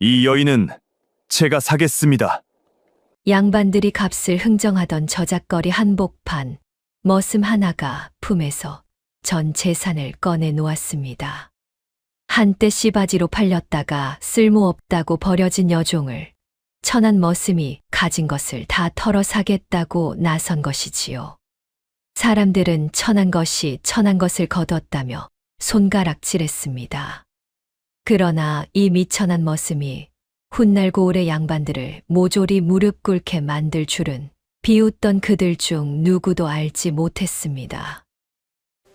이 여인은 제가 사겠습니다. 양반들이 값을 흥정하던 저작거리 한복판, 머슴 하나가 품에서 전 재산을 꺼내 놓았습니다. 한때 씨바지로 팔렸다가 쓸모없다고 버려진 여종을 천한 머슴이 가진 것을 다 털어 사겠다고 나선 것이지요. 사람들은 천한 것이 천한 것을 거뒀다며 손가락질했습니다. 그러나 이 미천한 머슴이 훗날 고을의 양반들을 모조리 무릎 꿇게 만들 줄은 비웃던 그들 중 누구도 알지 못했습니다.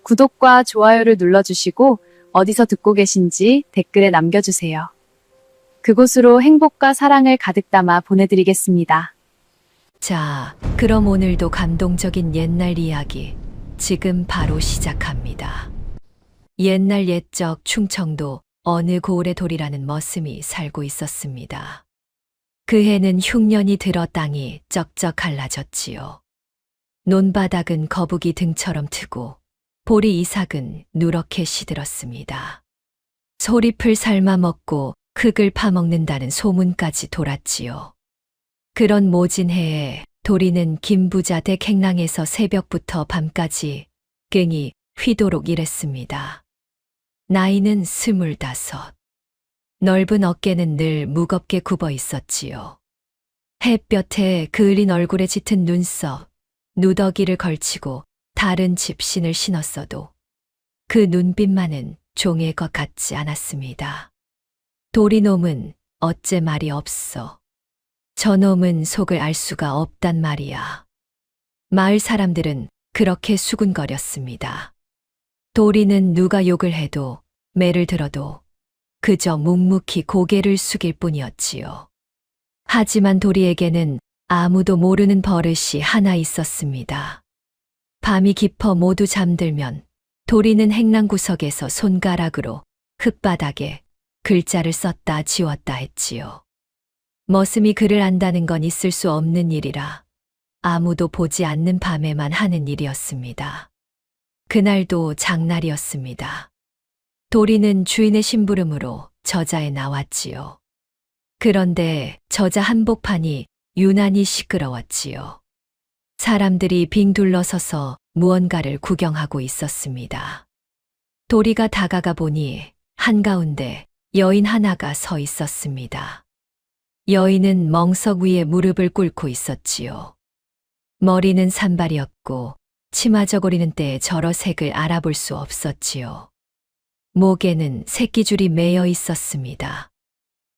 구독과 좋아요를 눌러주시고 어디서 듣고 계신지 댓글에 남겨주세요. 그곳으로 행복과 사랑을 가득 담아 보내드리겠습니다. 자, 그럼 오늘도 감동적인 옛날 이야기 지금 바로 시작합니다. 옛날 옛적 충청도 어느 고을의 돌이라는 머슴이 살고 있었습니다. 그 해는 흉년이 들어 땅이 쩍쩍 갈라졌지요. 논바닥은 거북이 등처럼 트고 보리 이삭은 누렇게 시들었습니다. 소리풀 삶아 먹고 흙을 파먹는다는 소문까지 돌았지요. 그런 모진 해에 도리는 김부자 댁 행랑에서 새벽부터 밤까지 꽹이 휘도록 일했습니다. 나이는 25. 넓은 어깨는 늘 무겁게 굽어 있었지요. 햇볕에 그을린 얼굴에 짙은 눈썹, 누더기를 걸치고 다른 집신을 신었어도 그 눈빛만은 종의 것 같지 않았습니다. 도리놈은 어째 말이 없어. 저놈은 속을 알 수가 없단 말이야. 마을 사람들은 그렇게 수군거렸습니다. 도리는 누가 욕을 해도 매를 들어도 그저 묵묵히 고개를 숙일 뿐이었지요. 하지만 도리에게는 아무도 모르는 버릇이 하나 있었습니다. 밤이 깊어 모두 잠들면 도리는 행랑구석에서 손가락으로 흙바닥에 글자를 썼다 지웠다 했지요. 머슴이 글을 안다는 건 있을 수 없는 일이라 아무도 보지 않는 밤에만 하는 일이었습니다. 그날도 장날이었습니다. 도리는 주인의 심부름으로 저자에 나왔지요. 그런데 저자 한복판이 유난히 시끄러웠지요. 사람들이 빙 둘러서서 무언가를 구경하고 있었습니다. 도리가 다가가 보니 한가운데 여인 하나가 서 있었습니다. 여인은 멍석 위에 무릎을 꿇고 있었지요. 머리는 산발이었고 치마 저고리는 때에 저러 색을 알아볼 수 없었지요. 목에는 새끼줄이 매여 있었습니다.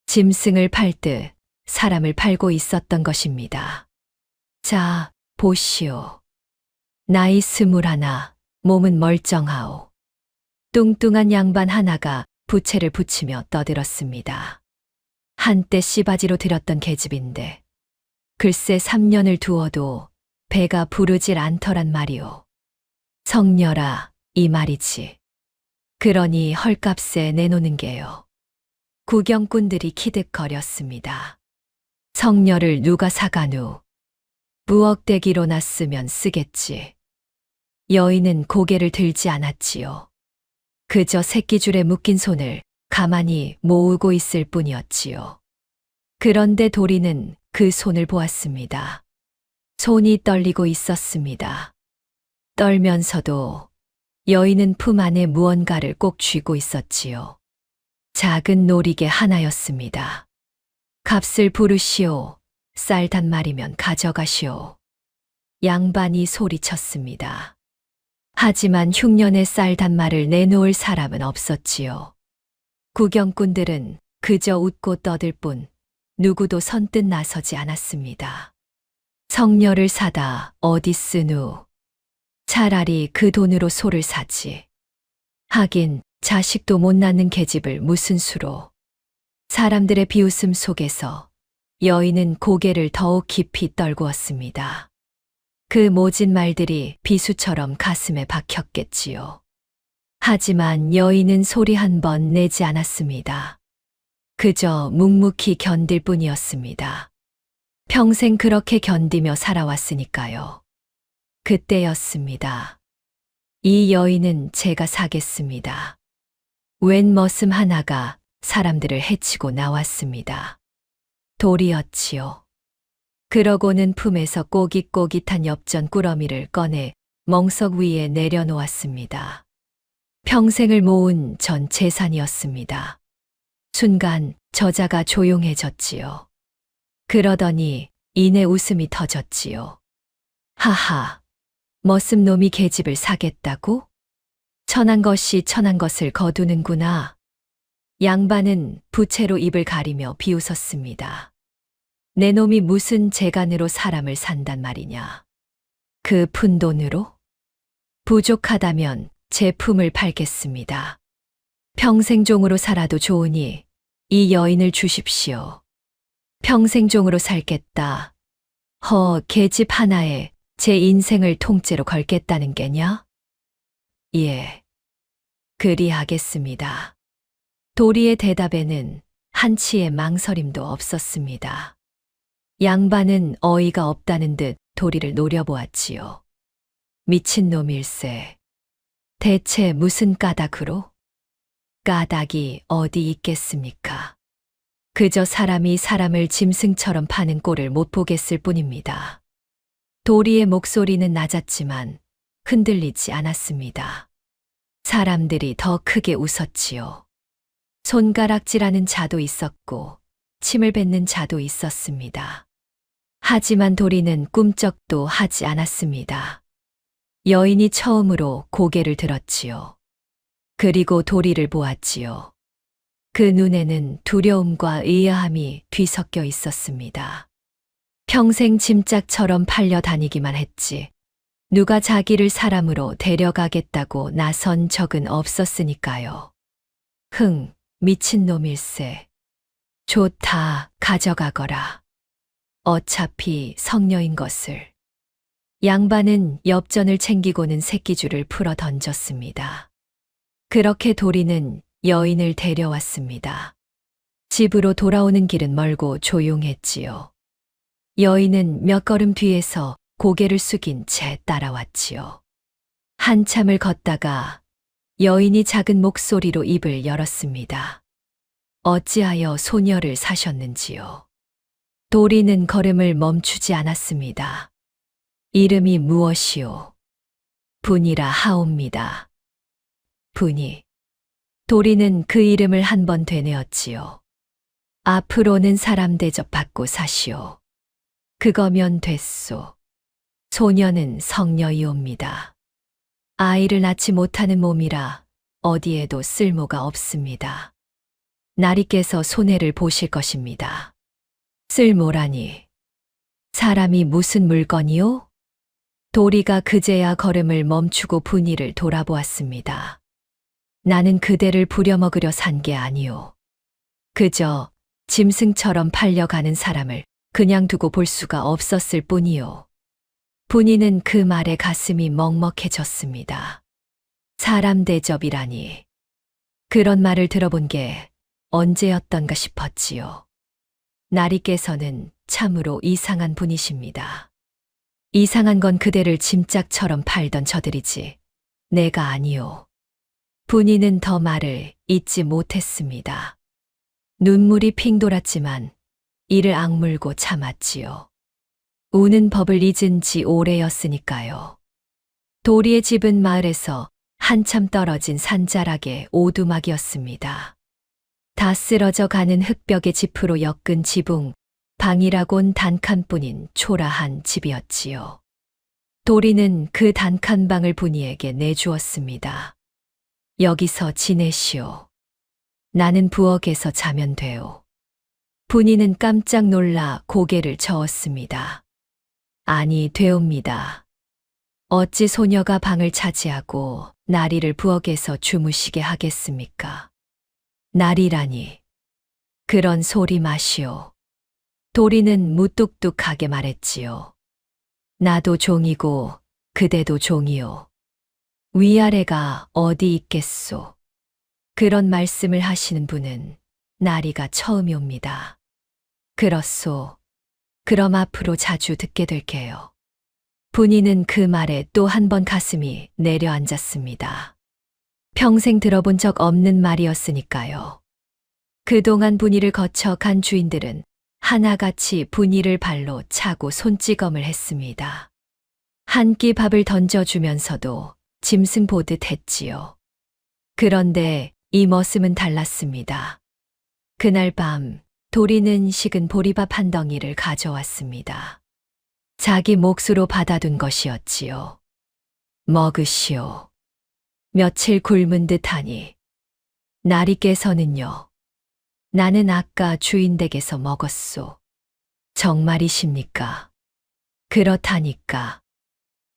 짐승을 팔듯 사람을 팔고 있었던 것입니다. 자, 보시오. 나이 21, 몸은 멀쩡하오. 뚱뚱한 양반 하나가 부채를 붙이며 떠들었습니다. 한때 씨바지로 들였던 계집인데 글쎄 3년을 두어도 배가 부르질 않더란 말이오. 성녀라, 이 말이지. 그러니 헐값에 내놓는 게요. 구경꾼들이 키득거렸습니다. 성녀를 누가 사가누? 부엌대기로 놨으면 쓰겠지. 여인은 고개를 들지 않았지요. 그저 새끼줄에 묶인 손을 가만히 모으고 있을 뿐이었지요. 그런데 도리는 그 손을 보았습니다. 손이 떨리고 있었습니다. 떨면서도 여인은 품 안에 무언가를 꼭 쥐고 있었지요. 작은 놀이개 하나였습니다. 값을 부르시오. 쌀 단말이면 가져가시오. 양반이 소리쳤습니다. 하지만 흉년의 쌀 단말을 내놓을 사람은 없었지요. 구경꾼들은 그저 웃고 떠들 뿐 누구도 선뜻 나서지 않았습니다. 성녀를 사다 어디 쓰누? 차라리 그 돈으로 소를 사지. 하긴 자식도 못 낳는 계집을 무슨 수로. 사람들의 비웃음 속에서 여인은 고개를 더욱 깊이 떨구었습니다. 그 모진 말들이 비수처럼 가슴에 박혔겠지요. 하지만 여인은 소리 한 번 내지 않았습니다. 그저 묵묵히 견딜 뿐이었습니다. 평생 그렇게 견디며 살아왔으니까요. 그때였습니다. 이 여인은 제가 사겠습니다. 웬 머슴 하나가 사람들을 해치고 나왔습니다. 돌이었지요. 그러고는 품에서 꼬깃꼬깃한 엽전 꾸러미를 꺼내 멍석 위에 내려놓았습니다. 평생을 모은 전 재산이었습니다. 순간 저자가 조용해졌지요. 그러더니 이내 웃음이 터졌지요. 하하, 머슴 놈이 계집을 사겠다고? 천한 것이 천한 것을 거두는구나. 양반은 부채로 입을 가리며 비웃었습니다. 내 놈이 무슨 재간으로 사람을 산단 말이냐. 그 푼돈으로? 부족하다면 제 품을 팔겠습니다. 평생 종으로 살아도 좋으니 이 여인을 주십시오. 평생 종으로 살겠다. 계집 하나에 제 인생을 통째로 걸겠다는 게냐? 예, 그리하겠습니다. 도리의 대답에는 한치의 망설임도 없었습니다. 양반은 어이가 없다는 듯 도리를 노려보았지요. 미친놈일세. 대체 무슨 까닭으로? 까닭이 어디 있겠습니까? 그저 사람이 사람을 짐승처럼 파는 꼴을 못 보겠을 뿐입니다. 도리의 목소리는 낮았지만 흔들리지 않았습니다. 사람들이 더 크게 웃었지요. 손가락질하는 자도 있었고 침을 뱉는 자도 있었습니다. 하지만 도리는 꿈쩍도 하지 않았습니다. 여인이 처음으로 고개를 들었지요. 그리고 도리를 보았지요. 그 눈에는 두려움과 의아함이 뒤섞여 있었습니다. 평생 짐짝처럼 팔려 다니기만 했지. 누가 자기를 사람으로 데려가겠다고 나선 적은 없었으니까요. 미친놈일세. 좋다, 가져가거라. 어차피 성녀인 것을. 양반은 엽전을 챙기고는 새끼줄을 풀어 던졌습니다. 그렇게 도리는 여인을 데려왔습니다. 집으로 돌아오는 길은 멀고 조용했지요. 여인은 몇 걸음 뒤에서 고개를 숙인 채 따라왔지요. 한참을 걷다가 여인이 작은 목소리로 입을 열었습니다. 어찌하여 소녀를 사셨는지요? 도리는 걸음을 멈추지 않았습니다. 이름이 무엇이오? 분이라 하옵니다. 분이. 도리는 그 이름을 한 번 되뇌었지요. 앞으로는 사람 대접받고 사시오. 그거면 됐소. 소녀는 성녀이옵니다. 아이를 낳지 못하는 몸이라 어디에도 쓸모가 없습니다. 나리께서 손해를 보실 것입니다. 쓸모라니. 사람이 무슨 물건이요? 도리가 그제야 걸음을 멈추고 분이를 돌아보았습니다. 나는 그대를 부려먹으려 산 게 아니오. 그저 짐승처럼 팔려가는 사람을 그냥 두고 볼 수가 없었을 뿐이오. 분이는 그 말에 가슴이 먹먹해졌습니다. 사람 대접이라니. 그런 말을 들어본 게 언제였던가 싶었지요. 나리께서는 참으로 이상한 분이십니다. 이상한 건 그대를 짐짝처럼 팔던 저들이지 내가 아니오. 분이는 더 말을 잇지 못했습니다. 눈물이 핑 돌았지만 이를 악물고 참았지요. 우는 법을 잊은 지 오래였으니까요. 도리의 집은 마을에서 한참 떨어진 산자락의 오두막이었습니다. 다 쓰러져 가는 흙벽의 지프로 엮은 지붕, 방이라곤 단칸뿐인 초라한 집이었지요. 도리는 그 단칸 방을 분이에게 내주었습니다. 여기서 지내시오. 나는 부엌에서 자면 돼요. 분이는 깜짝 놀라 고개를 저었습니다. 아니, 되옵니다. 어찌 소녀가 방을 차지하고 나리를 부엌에서 주무시게 하겠습니까? 나리라니. 그런 소리 마시오. 도리는 무뚝뚝하게 말했지요. 나도 종이고 그대도 종이요. 위아래가 어디 있겠소. 그런 말씀을 하시는 분은 나리가 처음이옵니다. 그렇소. 그럼 앞으로 자주 듣게 될게요. 분이는 그 말에 또 한 번 가슴이 내려앉았습니다. 평생 들어본 적 없는 말이었으니까요. 그동안 분이를 거쳐 간 주인들은 하나같이 분이를 발로 차고 손찌검을 했습니다. 한 끼 밥을 던져주면서도 짐승 보듯 했지요. 그런데 이 머슴은 달랐습니다. 그날 밤 도리는 식은 보리밥 한 덩이를 가져왔습니다. 자기 몫으로 받아둔 것이었지요. 먹으시오. 며칠 굶은 듯하니 날이 깨서는요. 나는 아까 주인 댁에서 먹었소. 정말이십니까? 그렇다니까.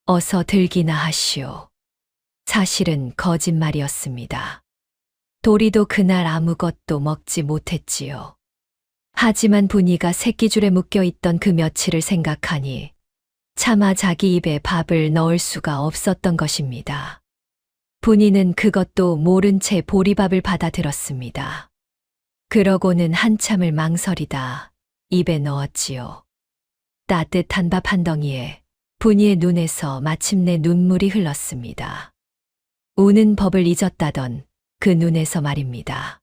어서 들기나 하시오. 사실은 거짓말이었습니다. 도리도 그날 아무것도 먹지 못했지요. 하지만 분이가 새끼줄에 묶여 있던 그 며칠을 생각하니 차마 자기 입에 밥을 넣을 수가 없었던 것입니다. 분이는 그것도 모른 채 보리밥을 받아들었습니다. 그러고는 한참을 망설이다 입에 넣었지요. 따뜻한 밥 한 덩이에 분이의 눈에서 마침내 눈물이 흘렀습니다. 우는 법을 잊었다던 그 눈에서 말입니다.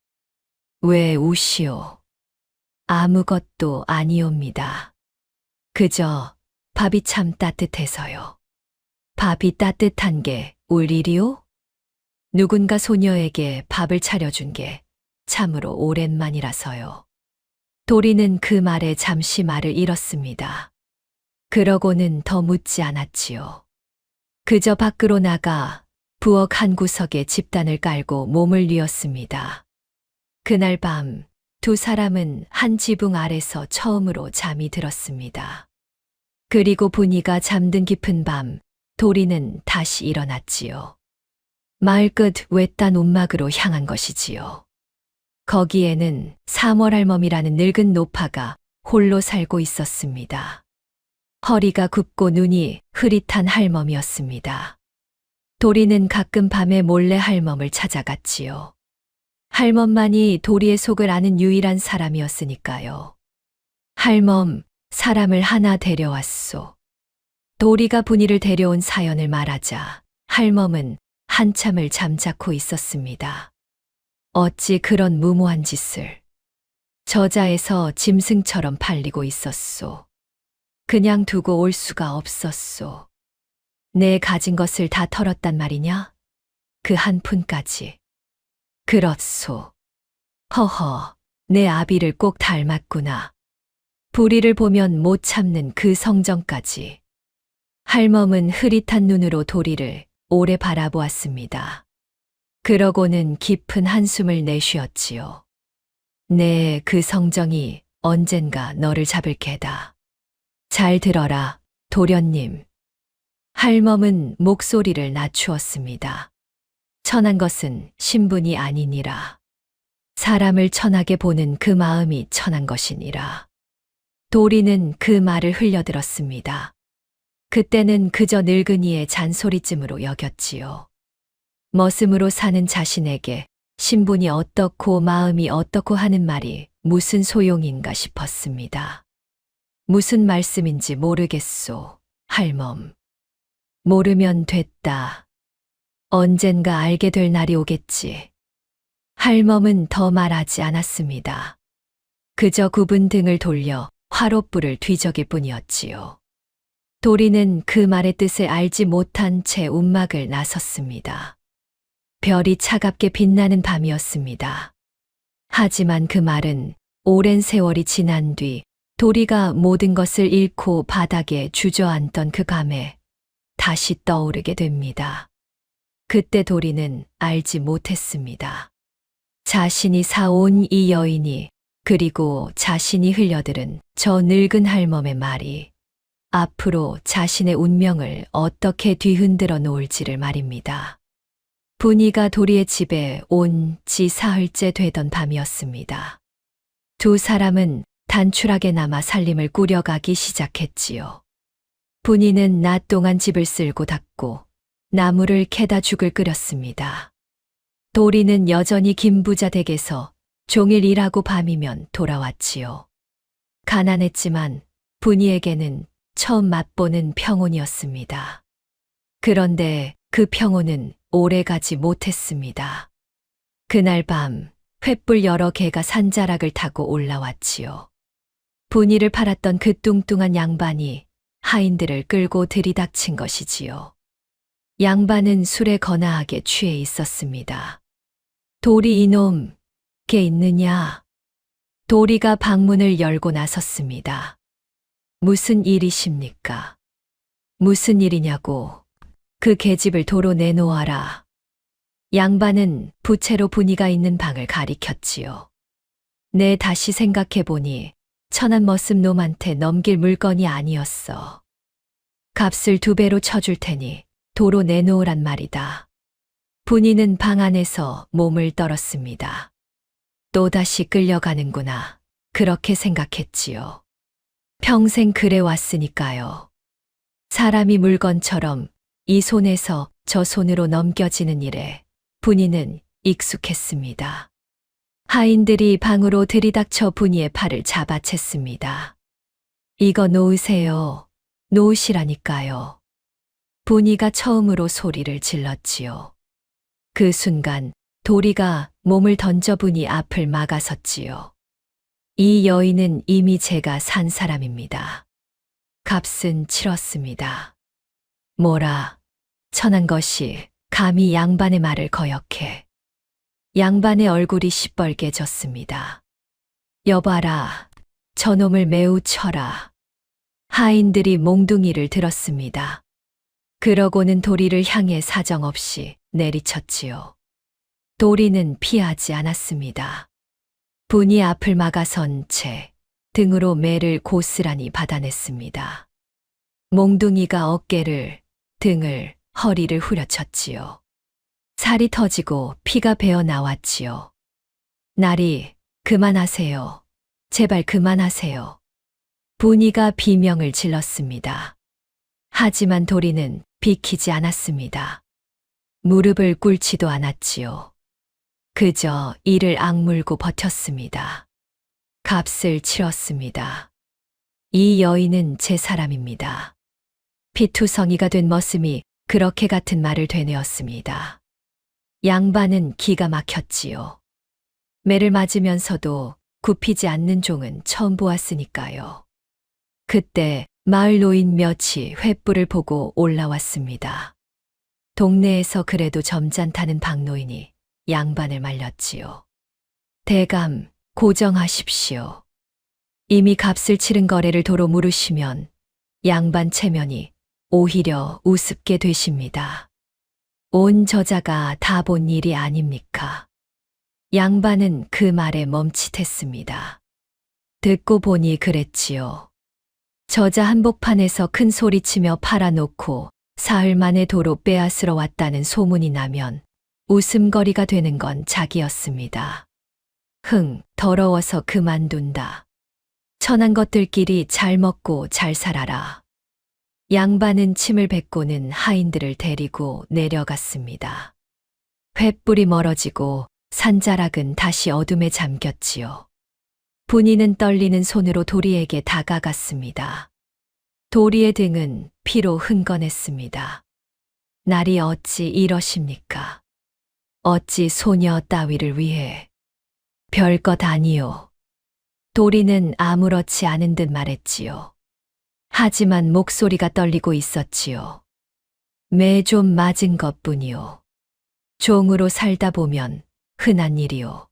왜 우시오? 아무것도 아니옵니다. 그저 밥이 참 따뜻해서요. 밥이 따뜻한 게 울 일이오? 누군가 소녀에게 밥을 차려준 게 참으로 오랜만이라서요. 도리는 그 말에 잠시 말을 잃었습니다. 그러고는 더 묻지 않았지요. 그저 밖으로 나가 부엌 한 구석에 집단을 깔고 몸을 뉘었습니다. 그날 밤 두 사람은 한 지붕 아래서 처음으로 잠이 들었습니다. 그리고 분이가 잠든 깊은 밤 도리는 다시 일어났지요. 마을 끝 외딴 움막으로 향한 것이지요. 거기에는 사월 할멈이라는 늙은 노파가 홀로 살고 있었습니다. 허리가 굽고 눈이 흐릿한 할멈이었습니다. 도리는 가끔 밤에 몰래 할멈을 찾아갔지요. 할멈만이 도리의 속을 아는 유일한 사람이었으니까요. 할멈, 사람을 하나 데려왔소. 도리가 분이를 데려온 사연을 말하자 할멈은 한참을 잠자코 있었습니다. 어찌 그런 무모한 짓을. 저자에서 짐승처럼 팔리고 있었소. 그냥 두고 올 수가 없었소. 내 가진 것을 다 털었단 말이냐? 그 한 푼까지. 그렇소. 허허, 내 아비를 꼭 닮았구나. 불의를 보면 못 참는 그 성정까지. 할멈은 흐릿한 눈으로 도리를 오래 바라보았습니다. 그러고는 깊은 한숨을 내쉬었지요. 네, 그 성정이 언젠가 너를 잡을 게다. 잘 들어라, 도련님. 할멈은 목소리를 낮추었습니다. 천한 것은 신분이 아니니라. 사람을 천하게 보는 그 마음이 천한 것이니라. 도리는 그 말을 흘려들었습니다. 그때는 그저 늙은이의 잔소리쯤으로 여겼지요. 머슴으로 사는 자신에게 신분이 어떻고 마음이 어떻고 하는 말이 무슨 소용인가 싶었습니다. 무슨 말씀인지 모르겠소, 할멈. 모르면 됐다. 언젠가 알게 될 날이 오겠지. 할멈은 더 말하지 않았습니다. 그저 굽은 등을 돌려 화롯불을 뒤적일 뿐이었지요. 도리는 그 말의 뜻을 알지 못한 채 움막을 나섰습니다. 별이 차갑게 빛나는 밤이었습니다. 하지만 그 말은 오랜 세월이 지난 뒤 도리가 모든 것을 잃고 바닥에 주저앉던 그 밤에 다시 떠오르게 됩니다. 그때 도리는 알지 못했습니다. 자신이 사온 이 여인이 그리고 자신이 흘려들은 저 늙은 할멈의 말이 앞으로 자신의 운명을 어떻게 뒤흔들어 놓을지를 말입니다. 분이가 도리의 집에 온 지 사흘째 되던 밤이었습니다. 두 사람은 단출하게나마 살림을 꾸려가기 시작했지요. 분이는 낮 동안 집을 쓸고 닦고 나무를 캐다 죽을 끓였습니다. 도리는 여전히 김부자 댁에서 종일 일하고 밤이면 돌아왔지요. 가난했지만 분이에게는 처음 맛보는 평온이었습니다. 그런데 그 평온은 오래가지 못했습니다. 그날 밤 횃불 여러 개가 산자락을 타고 올라왔지요. 분이를 팔았던 그 뚱뚱한 양반이 하인들을 끌고 들이닥친 것이지요. 양반은 술에 거나하게 취해 있었습니다. 도리 이놈, 개 있느냐? 도리가 방문을 열고 나섰습니다. 무슨 일이십니까? 무슨 일이냐고. 그 계집을 도로 내놓아라. 양반은 부채로 분이가 있는 방을 가리켰지요. 내 다시 생각해보니 천한 머슴 놈한테 넘길 물건이 아니었어. 값을 2배로 쳐줄 테니 도로 내놓으란 말이다. 분이는 방 안에서 몸을 떨었습니다. 또다시 끌려가는구나. 그렇게 생각했지요. 평생 그래 왔으니까요. 사람이 물건처럼 이 손에서 저 손으로 넘겨지는 일에 분이는 익숙했습니다. 하인들이 방으로 들이닥쳐 분이의 팔을 잡아챘습니다. 이거 놓으세요. 놓으시라니까요. 분이가 처음으로 소리를 질렀지요. 그 순간 도리가 몸을 던져 분이 앞을 막아섰지요. 이 여인은 이미 제가 산 사람입니다. 값은 치렀습니다. 뭐라, 천한 것이 감히 양반의 말을 거역해. 양반의 얼굴이 시뻘개졌습니다. 여봐라, 저놈을 매우 쳐라. 하인들이 몽둥이를 들었습니다. 그러고는 도리를 향해 사정없이 내리쳤지요. 도리는 피하지 않았습니다. 분이 앞을 막아선 채 등으로 매를 고스란히 받아냈습니다. 몽둥이가 어깨를, 등을, 허리를 후려쳤지요. 살이 터지고 피가 배어 나왔지요. 나리, 그만하세요. 제발 그만하세요. 분이가 비명을 질렀습니다. 하지만 도리는 비키지 않았습니다. 무릎을 꿇지도 않았지요. 그저 이를 악물고 버텼습니다. 값을 치렀습니다. 이 여인은 제 사람입니다. 피투성이가 된 머슴이 그렇게 같은 말을 되뇌었습니다. 양반은 기가 막혔지요. 매를 맞으면서도 굽히지 않는 종은 처음 보았으니까요. 그때 마을 노인 몇이 횃불을 보고 올라왔습니다. 동네에서 그래도 점잖다는 박노인이 양반을 말렸지요. 대감, 고정하십시오. 이미 값을 치른 거래를 도로 물으시면 양반 체면이 오히려 우습게 되십니다. 온 저자가 다 본 일이 아닙니까? 양반은 그 말에 멈칫했습니다. 듣고 보니 그랬지요. 저자 한복판에서 큰 소리치며 팔아놓고 사흘 만에 도로 빼앗으러 왔다는 소문이 나면 웃음거리가 되는 건 자기였습니다. 더러워서 그만둔다. 천한 것들끼리 잘 먹고 잘 살아라. 양반은 침을 뱉고는 하인들을 데리고 내려갔습니다. 횃불이 멀어지고 산자락은 다시 어둠에 잠겼지요. 분이는 떨리는 손으로 도리에게 다가갔습니다. 도리의 등은 피로 흥건했습니다. 날이 어찌 이러십니까? 어찌 소녀 따위를 위해. 별것 아니요. 도리는 아무렇지 않은 듯 말했지요. 하지만 목소리가 떨리고 있었지요. 매 좀 맞은 것뿐이요. 종으로 살다 보면 흔한 일이요.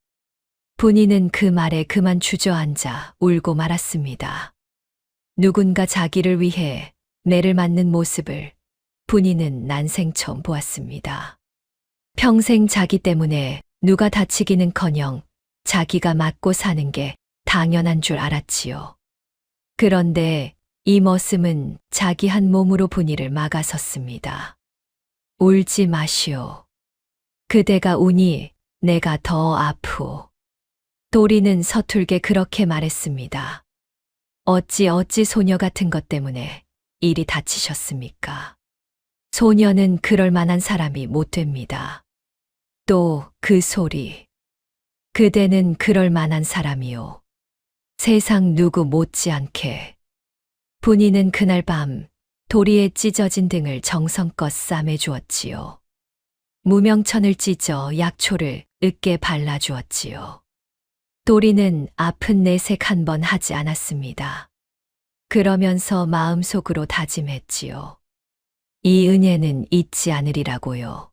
분이는 그 말에 그만 주저앉아 울고 말았습니다. 누군가 자기를 위해 매를 맞는 모습을 분이는 난생 처음 보았습니다. 평생 자기 때문에 누가 다치기는커녕 자기가 맞고 사는 게 당연한 줄 알았지요. 그런데 이 머슴은 자기 한 몸으로 분이를 막아섰습니다. 울지 마시오. 그대가 우니 내가 더 아프오. 도리는 서툴게 그렇게 말했습니다. 어찌 소녀 같은 것 때문에 이리 다치셨습니까? 소녀는 그럴 만한 사람이 못 됩니다. 또 그 소리. 그대는 그럴 만한 사람이요. 세상 누구 못지않게. 분이는 그날 밤 도리의 찢어진 등을 정성껏 싸매주었지요. 무명천을 찢어 약초를 으깨 발라주었지요. 도리는 아픈 내색 한 번 하지 않았습니다. 그러면서 마음속으로 다짐했지요. 이 은혜는 잊지 않으리라고요.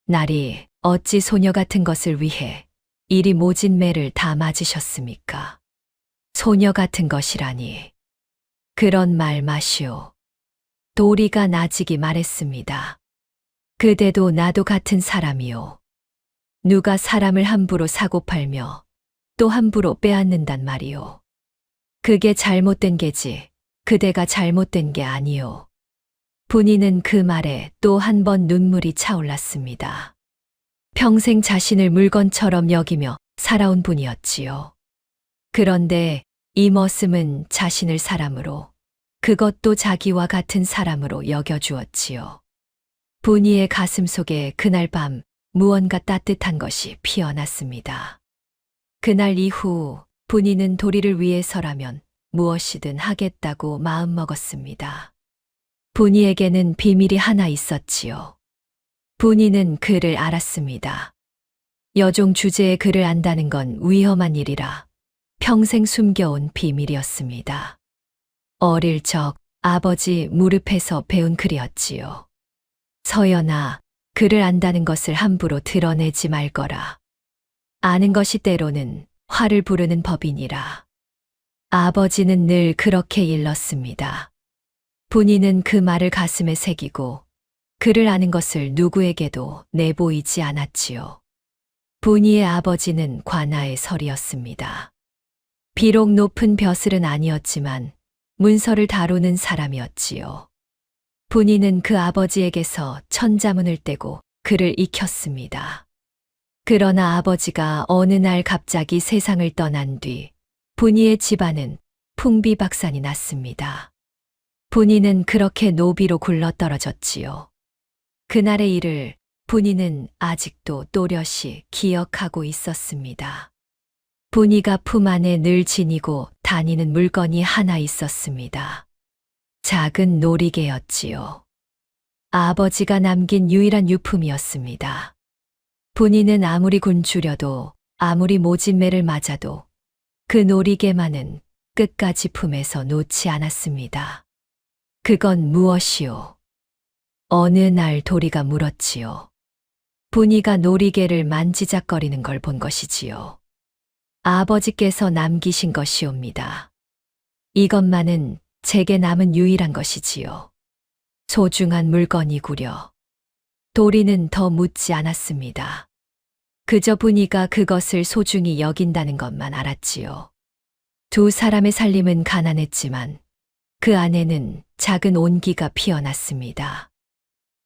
날이 어찌 소녀 같은 것을 위해 이리 모진 매를 다 맞으셨습니까? 소녀 같은 것이라니. 그런 말 마시오. 도리가 나직이 말했습니다. 그대도 나도 같은 사람이오. 누가 사람을 함부로 사고 팔며 또 함부로 빼앗는단 말이오. 그게 잘못된 게지 그대가 잘못된 게 아니오. 분이는 그 말에 또 한 번 눈물이 차올랐습니다. 평생 자신을 물건처럼 여기며 살아온 분이었지요. 그런데 이 머슴은 자신을 사람으로, 그것도 자기와 같은 사람으로 여겨주었지요. 분이의 가슴 속에 그날 밤 무언가 따뜻한 것이 피어났습니다. 그날 이후 분이는 도리를 위해서라면 무엇이든 하겠다고 마음먹었습니다. 분이에게는 비밀이 하나 있었지요. 분이는 그를 알았습니다. 여종 주제의 그를 안다는 건 위험한 일이라 평생 숨겨온 비밀이었습니다. 어릴 적 아버지 무릎에서 배운 글이었지요. 서연아, 그를 안다는 것을 함부로 드러내지 말거라. 아는 것이 때로는 화를 부르는 법이니라. 아버지는 늘 그렇게 일렀습니다. 분이는 그 말을 가슴에 새기고 그를 아는 것을 누구에게도 내보이지 않았지요. 분이의 아버지는 관아의 설이었습니다. 비록 높은 벼슬은 아니었지만 문서를 다루는 사람이었지요. 분이는 그 아버지에게서 천자문을 떼고 그를 익혔습니다. 그러나 아버지가 어느 날 갑자기 세상을 떠난 뒤 분이의 집안은 풍비박산이 났습니다. 분이는 그렇게 노비로 굴러떨어졌지요. 그날의 일을 분이는 아직도 또렷이 기억하고 있었습니다. 분이가 품 안에 늘 지니고 다니는 물건이 하나 있었습니다. 작은 놀이개였지요. 아버지가 남긴 유일한 유품이었습니다. 분이는 아무리 굶주려도 아무리 모진 매를 맞아도 그 놀이개만은 끝까지 품에서 놓지 않았습니다. 그건 무엇이오? 어느 날 도리가 물었지요. 분이가 놀이개를 만지작거리는 걸 본 것이지요. 아버지께서 남기신 것이옵니다. 이것만은 제게 남은 유일한 것이지요. 소중한 물건이구려. 도리는 더 묻지 않았습니다. 그저 분이가 그것을 소중히 여긴다는 것만 알았지요. 두 사람의 살림은 가난했지만 그 안에는 작은 온기가 피어났습니다.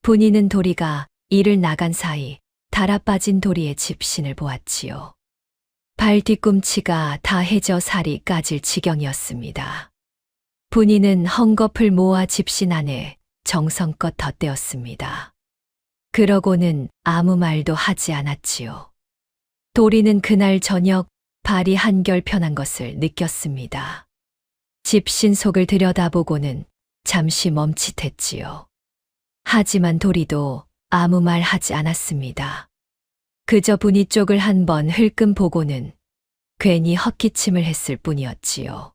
분이는 도리가 일을 나간 사이 달아 빠진 도리의 집신을 보았지요. 발 뒤꿈치가 다 해져 살이 까질 지경이었습니다. 분이는 헝겊을 모아 집신 안에 정성껏 덧대었습니다. 그러고는 아무 말도 하지 않았지요. 도리는 그날 저녁 발이 한결 편한 것을 느꼈습니다. 집신 속을 들여다보고는 잠시 멈칫했지요. 하지만 도리도 아무 말 하지 않았습니다. 그저 분이 쪽을 한번 흘끔 보고는 괜히 헛기침을 했을 뿐이었지요.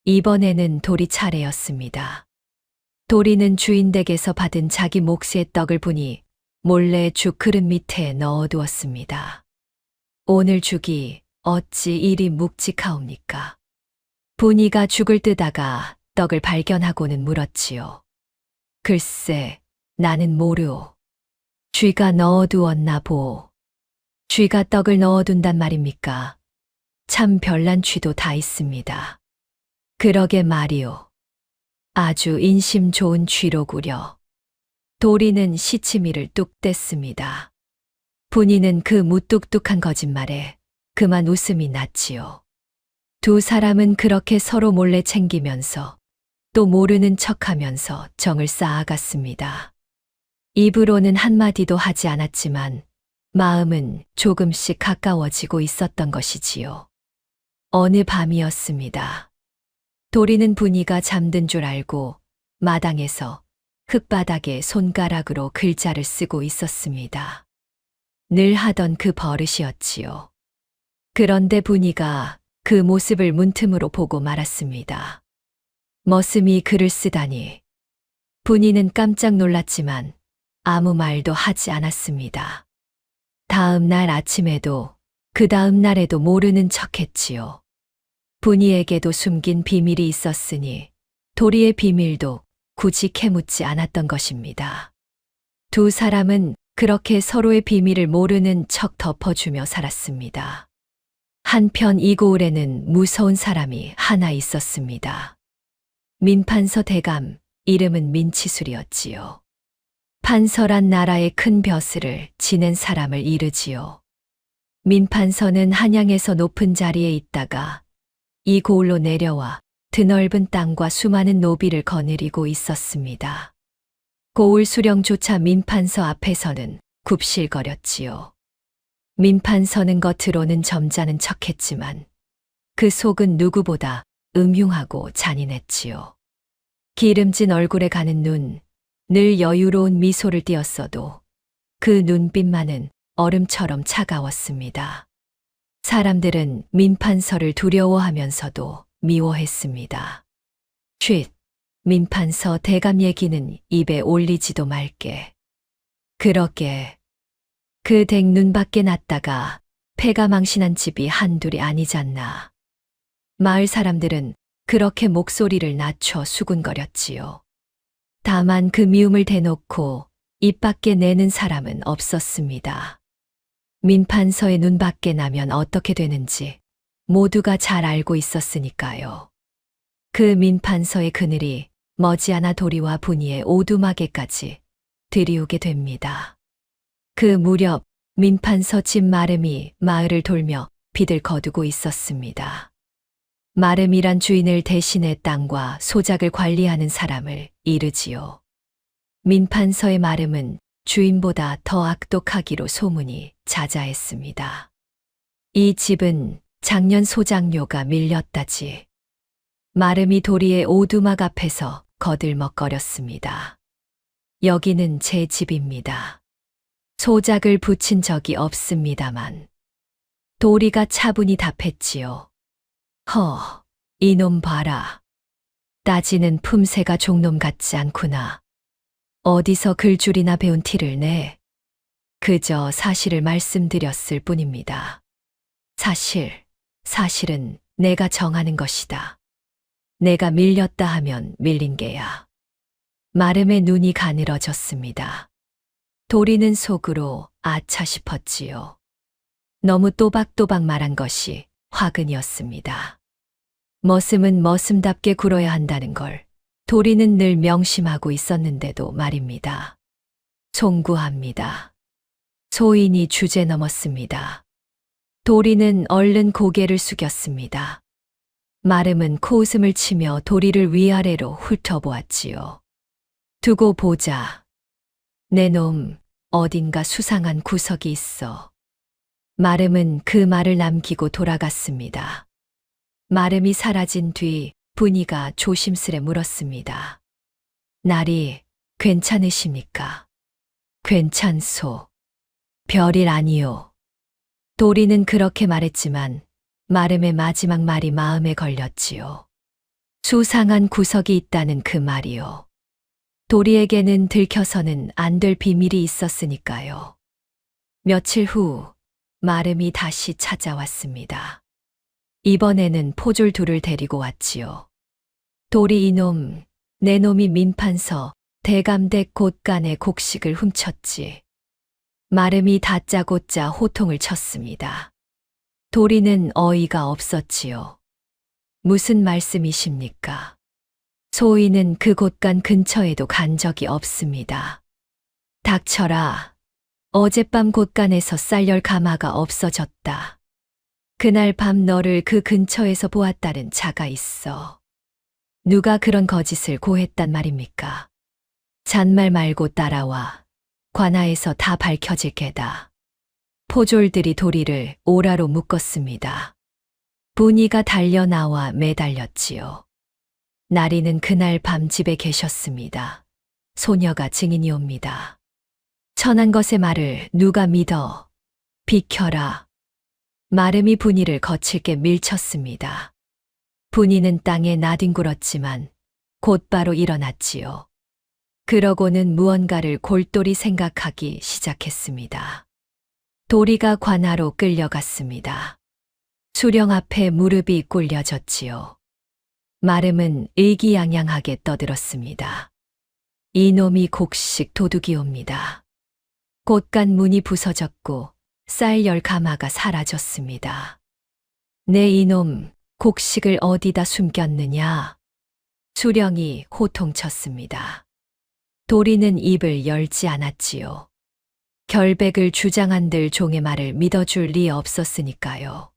이번에는 도리 차례였습니다. 도리는 주인 댁에서 받은 자기 몫의 떡을 분이 몰래 죽 그릇 밑에 넣어두었습니다. 오늘 죽이 어찌 이리 묵직하옵니까? 분이가 죽을 뜨다가 떡을 발견하고는 물었지요. 글쎄, 나는 모르오. 쥐가 넣어두었나 보. 쥐가 떡을 넣어둔단 말입니까? 참 별난 쥐도 다 있습니다. 그러게 말이오. 아주 인심 좋은 쥐로구려. 도리는 시치미를 뚝 뗐습니다. 분이는 그 무뚝뚝한 거짓말에 그만 웃음이 났지요. 두 사람은 그렇게 서로 몰래 챙기면서 또 모르는 척하면서 정을 쌓아갔습니다. 입으로는 한마디도 하지 않았지만 마음은 조금씩 가까워지고 있었던 것이지요. 어느 밤이었습니다. 도리는 분이가 잠든 줄 알고 마당에서 흙바닥에 손가락으로 글자를 쓰고 있었습니다. 늘 하던 그 버릇이었지요. 그런데 분이가 그 모습을 문틈으로 보고 말았습니다. 머슴이 글을 쓰다니. 분이는 깜짝 놀랐지만 아무 말도 하지 않았습니다. 다음 날 아침에도 그 다음 날에도 모르는 척했지요. 분이에게도 숨긴 비밀이 있었으니 도리의 비밀도 굳이 캐묻지 않았던 것입니다. 두 사람은 그렇게 서로의 비밀을 모르는 척 덮어주며 살았습니다. 한편 이 고을에는 무서운 사람이 하나 있었습니다. 민판서 대감, 이름은 민치술이었지요. 판서란 나라의 큰 벼슬을 지낸 사람을 이르지요. 민판서는 한양에서 높은 자리에 있다가 이 고을로 내려와 드넓은 땅과 수많은 노비를 거느리고 있었습니다. 고을 수령조차 민판서 앞에서는 굽실거렸지요. 민판서는 겉으로는 점잖은 척했지만 그 속은 누구보다 음흉하고 잔인했지요. 기름진 얼굴에 가는 눈, 늘 여유로운 미소를 띄었어도 그 눈빛만은 얼음처럼 차가웠습니다. 사람들은 민판서를 두려워하면서도 미워했습니다. 쉿! 민판서 대감 얘기는 입에 올리지도 말게. 그러게. 그 댁 눈 밖에 났다가 폐가 망신한 집이 한둘이 아니잖나. 마을 사람들은 그렇게 목소리를 낮춰 수군거렸지요. 다만 그 미움을 대놓고 입 밖에 내는 사람은 없었습니다. 민판서의 눈 밖에 나면 어떻게 되는지 모두가 잘 알고 있었으니까요. 그 민판서의 그늘이 머지않아 도리와 분이의 오두막에까지 들이우게 됩니다. 그 무렵 민판서 집 마름이 마을을 돌며 빚을 거두고 있었습니다. 마름이란 주인을 대신해 땅과 소작을 관리하는 사람을 이르지요. 민판서의 마름은 주인보다 더 악독하기로 소문이 자자했습니다. 이 집은 작년 소작료가 밀렸다지. 마름이 도리의 오두막 앞에서 거들먹거렸습니다. 여기는 제 집입니다. 소작을 붙인 적이 없습니다만. 도리가 차분히 답했지요. 이놈 봐라. 따지는 품새가 종놈 같지 않구나. 어디서 글줄이나 배운 티를 내. 그저 사실을 말씀드렸을 뿐입니다. 사실은 내가 정하는 것이다. 내가 밀렸다 하면 밀린 게야. 마름의 눈이 가늘어졌습니다. 도리는 속으로 아차 싶었지요. 너무 또박또박 말한 것이 화근이었습니다. 머슴은 머슴답게 굴어야 한다는 걸 도리는 늘 명심하고 있었는데도 말입니다. 송구합니다. 소인이 주제 넘었습니다. 도리는 얼른 고개를 숙였습니다. 마름은 코웃음을 치며 도리를 위아래로 훑어보았지요. 두고 보자. 내 놈, 어딘가 수상한 구석이 있어. 마름은 그 말을 남기고 돌아갔습니다. 마름이 사라진 뒤 분이가 조심스레 물었습니다. 날이 괜찮으십니까? 괜찮소. 별일 아니요. 도리는 그렇게 말했지만 마름의 마지막 말이 마음에 걸렸지요. 수상한 구석이 있다는 그 말이요. 도리에게는 들켜서는 안 될 비밀이 있었으니까요. 며칠 후 마름이 다시 찾아왔습니다. 이번에는 포졸 둘을 데리고 왔지요. 도리 이놈, 내 놈이 민판서 대감댁 곳간의 곡식을 훔쳤지. 마름이 다짜고짜 호통을 쳤습니다. 도리는 어이가 없었지요. 무슨 말씀이십니까? 소인은 그 곳간 근처에도 간 적이 없습니다. 닥쳐라. 어젯밤 곳간에서 쌀열 가마가 없어졌다. 그날 밤 너를 그 근처에서 보았다는 자가 있어. 누가 그런 거짓을 고했단 말입니까? 잔말 말고 따라와. 관아에서 다 밝혀질 게다. 포졸들이 도리를 오라로 묶었습니다. 분이가 달려나와 매달렸지요. 나리는 그날 밤 집에 계셨습니다. 소녀가 증인이옵니다. 천한 것의 말을 누가 믿어? 비켜라. 마름이 분이를 거칠게 밀쳤습니다. 분이는 땅에 나뒹굴었지만 곧바로 일어났지요. 그러고는 무언가를 골똘히 생각하기 시작했습니다. 도리가 관하로 끌려갔습니다. 수령 앞에 무릎이 꿇려졌지요. 마름은 의기양양하게 떠들었습니다. 이놈이 곡식 도둑이옵니다. 곧간 문이 부서졌고 쌀 10가마가 사라졌습니다. 내 이놈 곡식을 어디다 숨겼느냐? 수령이 호통쳤습니다. 도리는 입을 열지 않았지요. 결백을 주장한들 종의 말을 믿어줄 리 없었으니까요.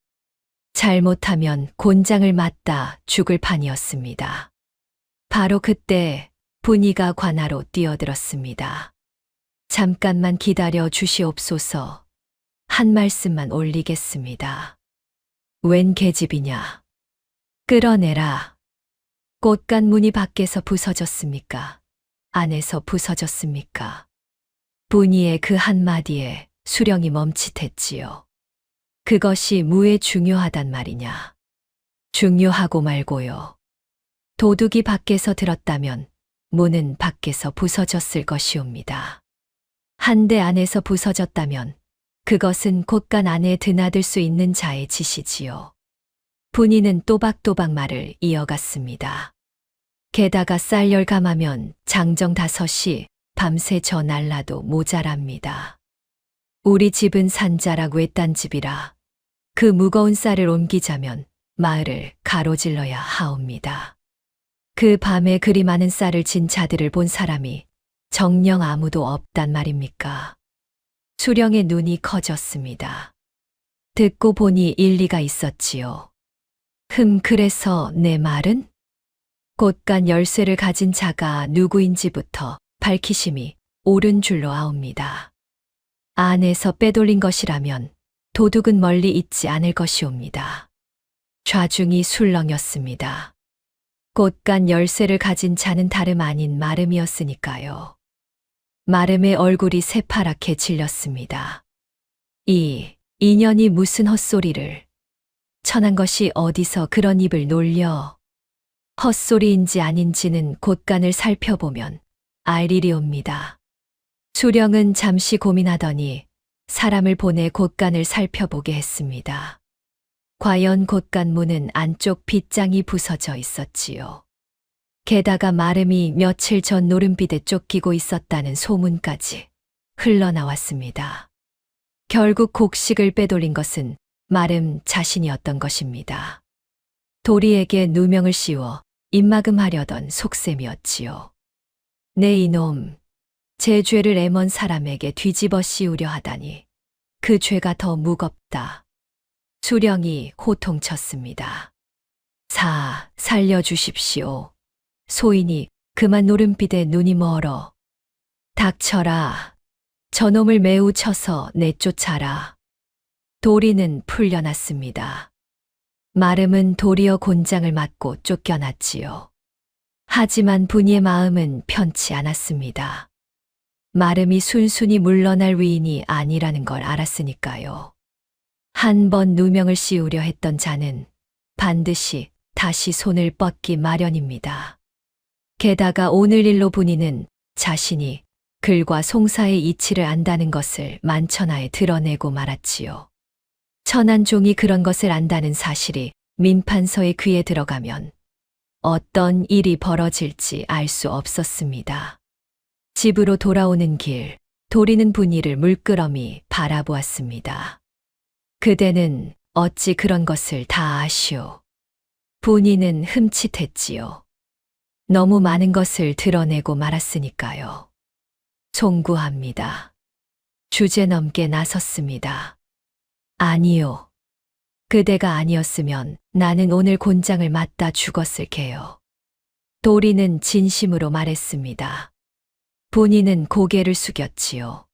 잘못하면 곤장을 맞다 죽을 판이었습니다. 바로 그때 분이가 관하로 뛰어들었습니다. 잠깐만 기다려 주시옵소서. 한 말씀만 올리겠습니다. 웬 계집이냐? 끌어내라. 꽃간 문이 밖에서 부서졌습니까? 안에서 부서졌습니까? 분이의 그 한마디에 수령이 멈칫했지요. 그것이 무에 중요하단 말이냐? 중요하고 말고요. 도둑이 밖에서 들었다면 문은 밖에서 부서졌을 것이옵니다. 한 대 안에서 부서졌다면 그것은 곳간 안에 드나들 수 있는 자의 짓이지요. 분이는 또박또박 말을 이어갔습니다. 게다가 쌀 10가마면 장정 5이 밤새 저 날라도 모자랍니다. 우리 집은 산자락 외딴집이라 그 무거운 쌀을 옮기자면 마을을 가로질러야 하옵니다. 그 밤에 그리 많은 쌀을 진 자들을 본 사람이 정녕 아무도 없단 말입니까? 수령의 눈이 커졌습니다. 듣고 보니 일리가 있었지요. 그래서 내 말은? 곳간 열쇠를 가진 자가 누구인지부터 밝히심이 옳은 줄로 아옵니다. 안에서 빼돌린 것이라면 도둑은 멀리 있지 않을 것이옵니다. 좌중이 술렁였습니다. 곳간 열쇠를 가진 자는 다름 아닌 마름이었으니까요. 마름의 얼굴이 새파랗게 질렸습니다. 이 인연이 무슨 헛소리를. 천한 것이 어디서 그런 입을 놀려. 헛소리인지 아닌지는 곳간을 살펴보면 알 일이옵니다. 수령은 잠시 고민하더니 사람을 보내 곳간을 살펴보게 했습니다. 과연 곳간 문은 안쪽 빗장이 부서져 있었지요. 게다가 마름이 며칠 전 노름빛에 쫓기고 있었다는 소문까지 흘러나왔습니다. 결국 곡식을 빼돌린 것은 마름 자신이었던 것입니다. 도리에게 누명을 씌워 입막음하려던 속셈이었지요. 내 이놈, 제 죄를 애먼 사람에게 뒤집어 씌우려 하다니 그 죄가 더 무겁다. 수령이 호통쳤습니다. 살려주십시오. 소인이 그만 노름빛에 눈이 멀어. 닥쳐라. 저놈을 매우 쳐서 내쫓아라. 도리는 풀려났습니다. 마름은 도리어 곤장을 맞고 쫓겨났지요. 하지만 분이의 마음은 편치 않았습니다. 마름이 순순히 물러날 위인이 아니라는 걸 알았으니까요. 한 번 누명을 씌우려 했던 자는 반드시 다시 손을 뻗기 마련입니다. 게다가 오늘 일로 분이는 자신이 글과 송사의 이치를 안다는 것을 만천하에 드러내고 말았지요. 천한 종이 그런 것을 안다는 사실이 민판서의 귀에 들어가면 어떤 일이 벌어질지 알 수 없었습니다. 집으로 돌아오는 길, 도리는 분이를 물끄러미 바라보았습니다. 그대는 어찌 그런 것을 다 아시오? 분이는 흠칫했지요. 너무 많은 것을 드러내고 말았으니까요. 송구합니다. 주제넘게 나섰습니다. 아니요. 그대가 아니었으면 나는 오늘 곤장을 맞다 죽었을 게요. 도리는 진심으로 말했습니다. 분이는 고개를 숙였지요.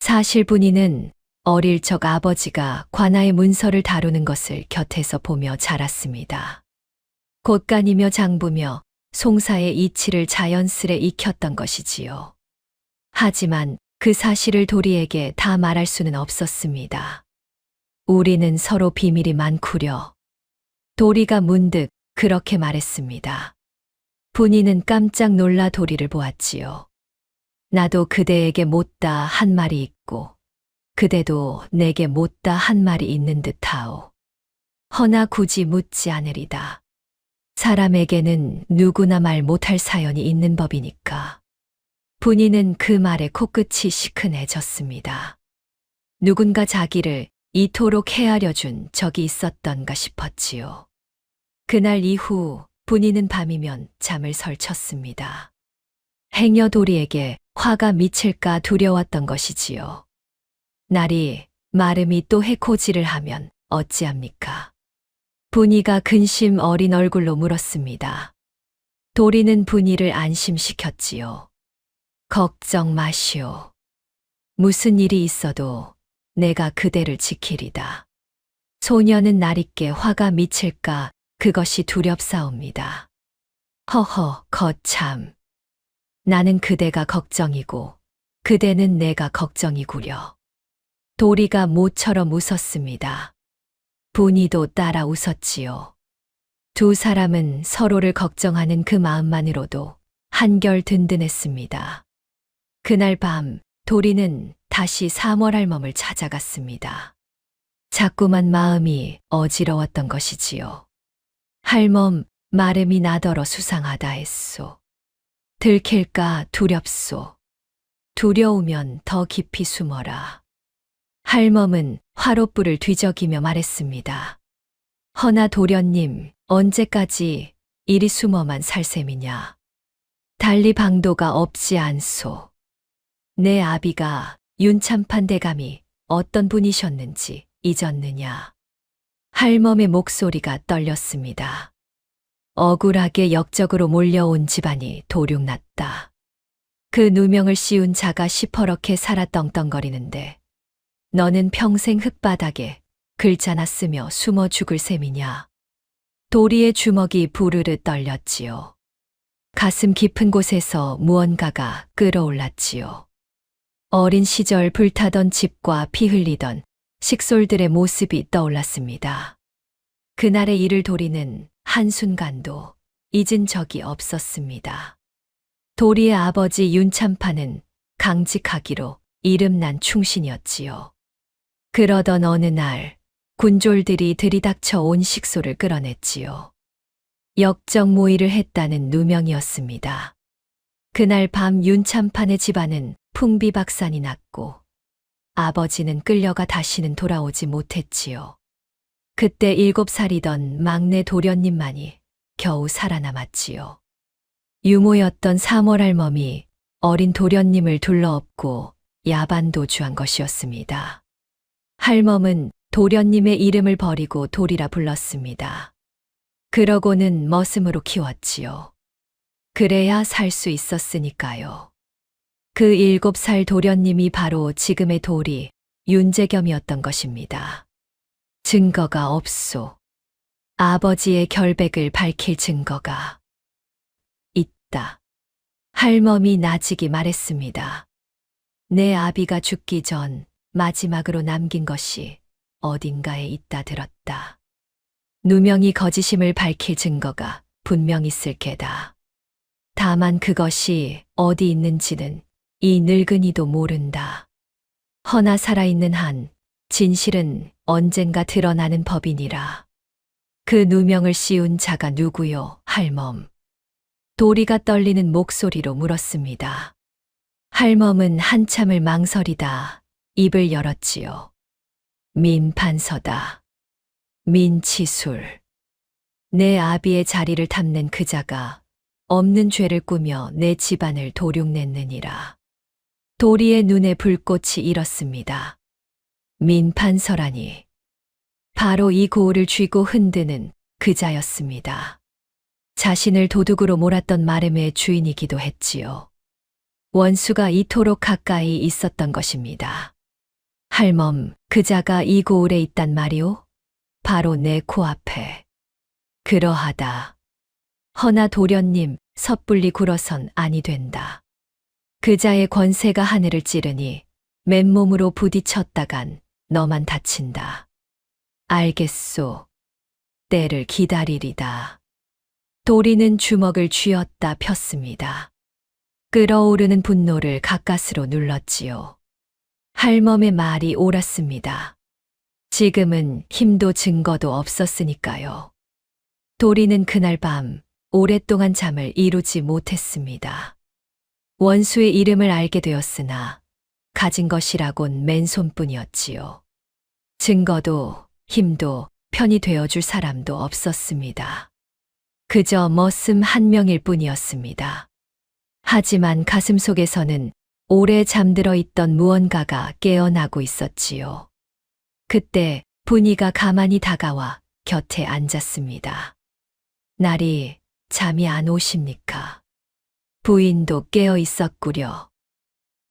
사실 분이는 어릴 적 아버지가 관아의 문서를 다루는 것을 곁에서 보며 자랐습니다. 곳간이며 장부며 송사의 이치를 자연스레 익혔던 것이지요. 하지만 그 사실을 도리에게 다 말할 수는 없었습니다. 우리는 서로 비밀이 많구려. 도리가 문득 그렇게 말했습니다. 분이는 깜짝 놀라 도리를 보았지요. 나도 그대에게 못다 한 말이 있고 그대도 내게 못다 한 말이 있는 듯하오. 허나 굳이 묻지 않으리다. 사람에게는 누구나 말 못할 사연이 있는 법이니까. 분이는 그 말에 코끝이 시큰해졌습니다. 누군가 자기를 이토록 헤아려 준 적이 있었던가 싶었지요. 그날 이후 분이는 밤이면 잠을 설쳤습니다. 행여 도리에게 화가 미칠까 두려웠던 것이지요. 날이 마름이 또 해코지를 하면 어찌합니까? 분이가 근심 어린 얼굴로 물었습니다. 도리는 분이를 안심시켰지요. 걱정 마시오. 무슨 일이 있어도 내가 그대를 지키리다. 소녀는 날있게 화가 미칠까 그것이 두렵사옵니다. 허허, 거참. 나는 그대가 걱정이고 그대는 내가 걱정이구려. 도리가 모처럼 웃었습니다. 분이도 따라 웃었지요. 두 사람은 서로를 걱정하는 그 마음만으로도 한결 든든했습니다. 그날 밤 도리는 다시 사월할멈을 찾아갔습니다. 자꾸만 마음이 어지러웠던 것이지요. 할멈, 마름이 나더러 수상하다 했소. 들킬까 두렵소. 두려우면 더 깊이 숨어라. 할멈은 화롯불을 뒤적이며 말했습니다. 허나 도련님, 언제까지 이리 숨어만 살 셈이냐. 달리 방도가 없지 않소. 내 아비가 윤참판 대감이 어떤 분이셨는지 잊었느냐. 할멈의 목소리가 떨렸습니다. 억울하게 역적으로 몰려온 집안이 도륙났다. 그 누명을 씌운 자가 시퍼렇게 살아 떵떵거리는데 너는 평생 흙바닥에 글자나 쓰며 숨어 죽을 셈이냐. 도리의 주먹이 부르르 떨렸지요. 가슴 깊은 곳에서 무언가가 끓어올랐지요. 어린 시절 불타던 집과 피 흘리던 식솔들의 모습이 떠올랐습니다. 그날의 일을 도리는 한순간도 잊은 적이 없었습니다. 도리의 아버지 윤참판은 강직하기로 이름난 충신이었지요. 그러던 어느 날 군졸들이 들이닥쳐 온 식소를 끌어냈지요. 역적모의를 했다는 누명이었습니다. 그날 밤 윤참판의 집안은 풍비박산이 났고 아버지는 끌려가 다시는 돌아오지 못했지요. 그때 7살이던 막내 도련님만이 겨우 살아남았지요. 유모였던 사월할멈이 어린 도련님을 둘러엎고 야반도주한 것이었습니다. 할멈은 도련님의 이름을 버리고 도리라 불렀습니다. 그러고는 머슴으로 키웠지요. 그래야 살 수 있었으니까요. 그 7살 도련님이 바로 지금의 도리 윤재겸이었던 것입니다. 증거가 없소. 아버지의 결백을 밝힐 증거가 있다. 할멈이 나직이 말했습니다. 내 아비가 죽기 전 마지막으로 남긴 것이 어딘가에 있다 들었다. 누명이 거짓임을 밝힐 증거가 분명 있을 게다. 다만 그것이 어디 있는지는 이 늙은이도 모른다. 허나 살아있는 한 진실은 언젠가 드러나는 법이니라. 그 누명을 씌운 자가 누구요, 할멈? 도리가 떨리는 목소리로 물었습니다. 할멈은 한참을 망설이다 입을 열었지요. 민판서다. 민치술. 내 아비의 자리를 탐낸 그 자가 없는 죄를 꾸며 내 집안을 도륙냈느니라. 도리의 눈에 불꽃이 일었습니다. 민판서라니. 바로 이 고을을 쥐고 흔드는 그자였습니다. 자신을 도둑으로 몰았던 마름의 주인이기도 했지요. 원수가 이토록 가까이 있었던 것입니다. 할멈, 그자가 이 고을에 있단 말이오? 바로 내 코앞에. 그러하다. 허나 도련님, 섣불리 굴어선 아니 된다. 그자의 권세가 하늘을 찌르니 맨몸으로 부딪혔다간 너만 다친다. 알겠소. 때를 기다리리다. 도리는 주먹을 쥐었다 폈습니다. 끓어오르는 분노를 가까스로 눌렀지요. 할멈의 말이 옳았습니다. 지금은 힘도 증거도 없었으니까요. 도리는 그날 밤 오랫동안 잠을 이루지 못했습니다. 원수의 이름을 알게 되었으나 가진 것이라곤 맨손뿐이었지요. 증거도 힘도 편이 되어줄 사람도 없었습니다. 그저 머슴 한 명일 뿐이었습니다. 하지만 가슴 속에서는 오래 잠들어 있던 무언가가 깨어나고 있었지요. 그때 분이가 가만히 다가와 곁에 앉았습니다. 날이 잠이 안 오십니까? 부인도 깨어 있었구려.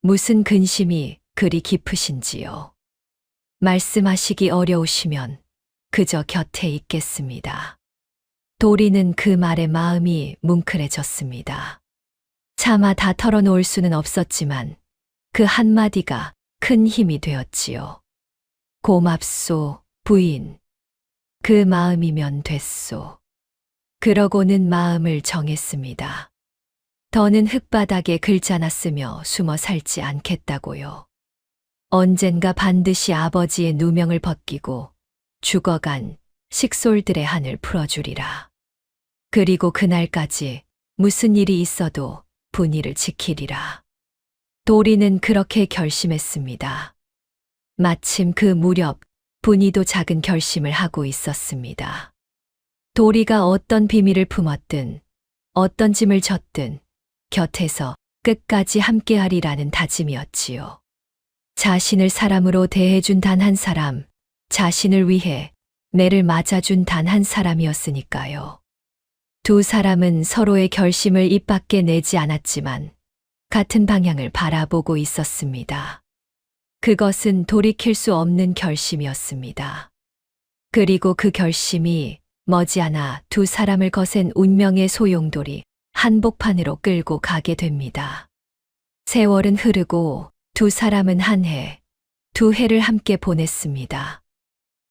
무슨 근심이 그리 깊으신지요? 말씀하시기 어려우시면 그저 곁에 있겠습니다. 도리는 그 말에 마음이 뭉클해졌습니다. 차마 다 털어놓을 수는 없었지만 그 한마디가 큰 힘이 되었지요. 고맙소, 부인. 그 마음이면 됐소. 그러고는 마음을 정했습니다. 더는 흙바닥에 글자나 쓰며 숨어 살지 않겠다고요. 언젠가 반드시 아버지의 누명을 벗기고 죽어간 식솔들의 한을 풀어주리라. 그리고 그날까지 무슨 일이 있어도 분이를 지키리라. 도리는 그렇게 결심했습니다. 마침 그 무렵 분이도 작은 결심을 하고 있었습니다. 도리가 어떤 비밀을 품었든 어떤 짐을 졌든 곁에서 끝까지 함께하리라는 다짐이었지요. 자신을 사람으로 대해준 단 한 사람, 자신을 위해 매를 맞아준 단 한 사람이었으니까요. 두 사람은 서로의 결심을 입 밖에 내지 않았지만 같은 방향을 바라보고 있었습니다. 그것은 돌이킬 수 없는 결심이었습니다. 그리고 그 결심이 머지않아 두 사람을 거센 운명의 소용돌이 한복판으로 끌고 가게 됩니다. 세월은 흐르고 두 사람은 한 해, 두 해를 함께 보냈습니다.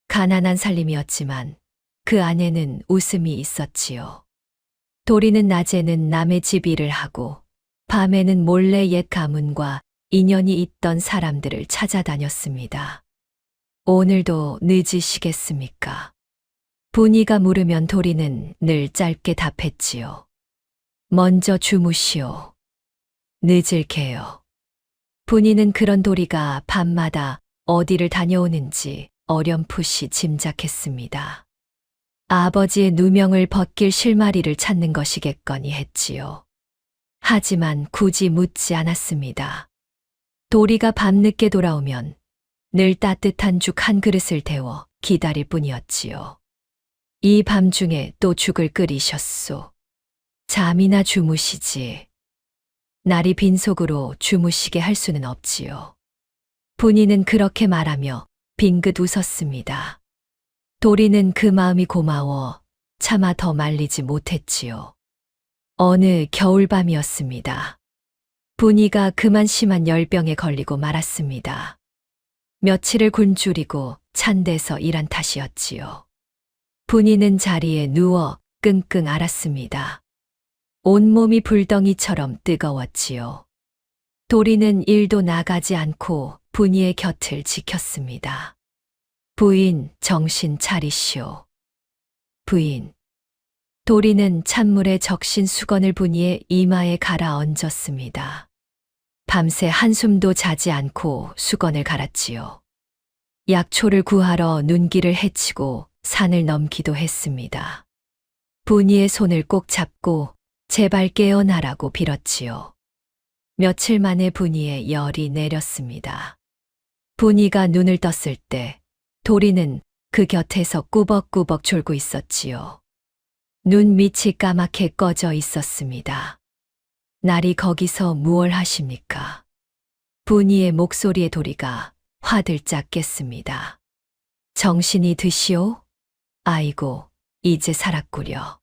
가난한 살림이었지만 그 안에는 웃음이 있었지요. 도리는 낮에는 남의 집 일을 하고 밤에는 몰래 옛 가문과 인연이 있던 사람들을 찾아다녔습니다. 오늘도 늦으시겠습니까? 분이가 물으면 도리는 늘 짧게 답했지요. 먼저 주무시오. 늦을게요. 분이는 그런 도리가 밤마다 어디를 다녀오는지 어렴풋이 짐작했습니다. 아버지의 누명을 벗길 실마리를 찾는 것이겠거니 했지요. 하지만 굳이 묻지 않았습니다. 도리가 밤늦게 돌아오면 늘 따뜻한 죽 한 그릇을 데워 기다릴 뿐이었지요. 이 밤중에 또 죽을 끓이셨소. 잠이나 주무시지. 날이 빈속으로 주무시게 할 수는 없지요. 분이는 그렇게 말하며 빙긋 웃었습니다. 도리는 그 마음이 고마워 차마 더 말리지 못했지요. 어느 겨울밤이었습니다. 분이가 그만 심한 열병에 걸리고 말았습니다. 며칠을 굶주리고 찬 데서 일한 탓이었지요. 분이는 자리에 누워 끙끙 앓았습니다. 온몸이 불덩이처럼 뜨거웠지요. 도리는 일도 나가지 않고 분이의 곁을 지켰습니다. 부인, 정신 차리시오. 부인. 도리는 찬물에 적신 수건을 분이의 이마에 갈아 얹었습니다. 밤새 한숨도 자지 않고 수건을 갈았지요. 약초를 구하러 눈길을 헤치고 산을 넘기도 했습니다. 분이의 손을 꼭 잡고 제발 깨어나라고 빌었지요. 며칠 만에 분이의 열이 내렸습니다. 분이가 눈을 떴을 때 도리는 그 곁에서 꾸벅꾸벅 졸고 있었지요. 눈 밑이 까맣게 꺼져 있었습니다. 날이 거기서 무얼 하십니까? 분이의 목소리에 도리가 화들짝 깼습니다. 정신이 드시오? 아이고, 이제 살았구려.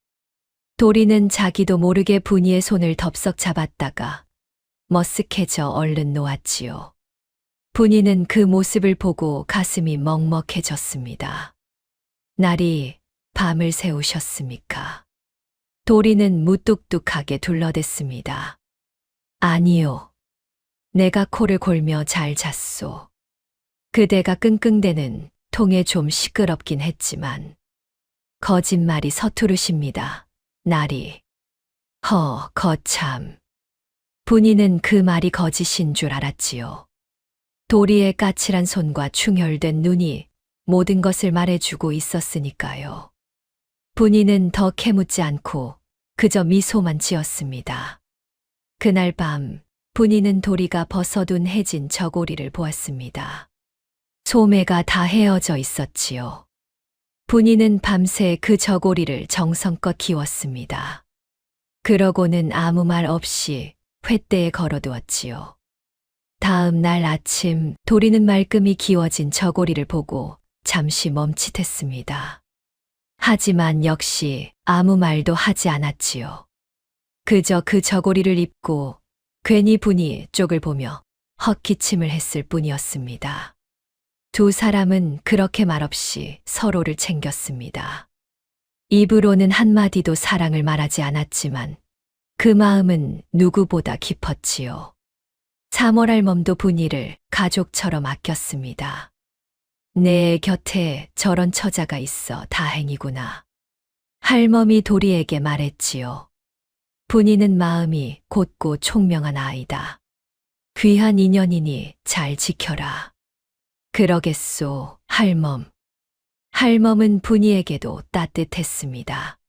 도리는 자기도 모르게 분이의 손을 덥석 잡았다가 머쓱해져 얼른 놓았지요. 분이는 그 모습을 보고 가슴이 먹먹해졌습니다. 날이 밤을 새우셨습니까? 도리는 무뚝뚝하게 둘러댔습니다. 아니요. 내가 코를 골며 잘 잤소. 그대가 끙끙대는 통에 좀 시끄럽긴 했지만 거짓말이 서투르십니다. 날이. 거참. 분이는 그 말이 거짓인 줄 알았지요. 도리의 까칠한 손과 충혈된 눈이 모든 것을 말해주고 있었으니까요. 분이는 더 캐묻지 않고 그저 미소만 지었습니다. 그날 밤 분이는 도리가 벗어둔 해진 저고리를 보았습니다. 소매가 다 헤어져 있었지요. 분이는 밤새 그 저고리를 정성껏 기웠습니다. 그러고는 아무 말 없이 횃대에 걸어두었지요. 다음 날 아침 도리는 말끔히 기워진 저고리를 보고 잠시 멈칫했습니다. 하지만 역시 아무 말도 하지 않았지요. 그저 그 저고리를 입고 괜히 분이 쪽을 보며 헛기침을 했을 뿐이었습니다. 두 사람은 그렇게 말없이 서로를 챙겼습니다. 입으로는 한마디도 사랑을 말하지 않았지만 그 마음은 누구보다 깊었지요. 사월할멈도 분이를 가족처럼 아꼈습니다. 내 곁에 저런 처자가 있어 다행이구나. 할멈이 도리에게 말했지요. 분이는 마음이 곧고 총명한 아이다. 귀한 인연이니 잘 지켜라. 그러겠소, 할멈. 할멈은 분이에게도 따뜻했습니다.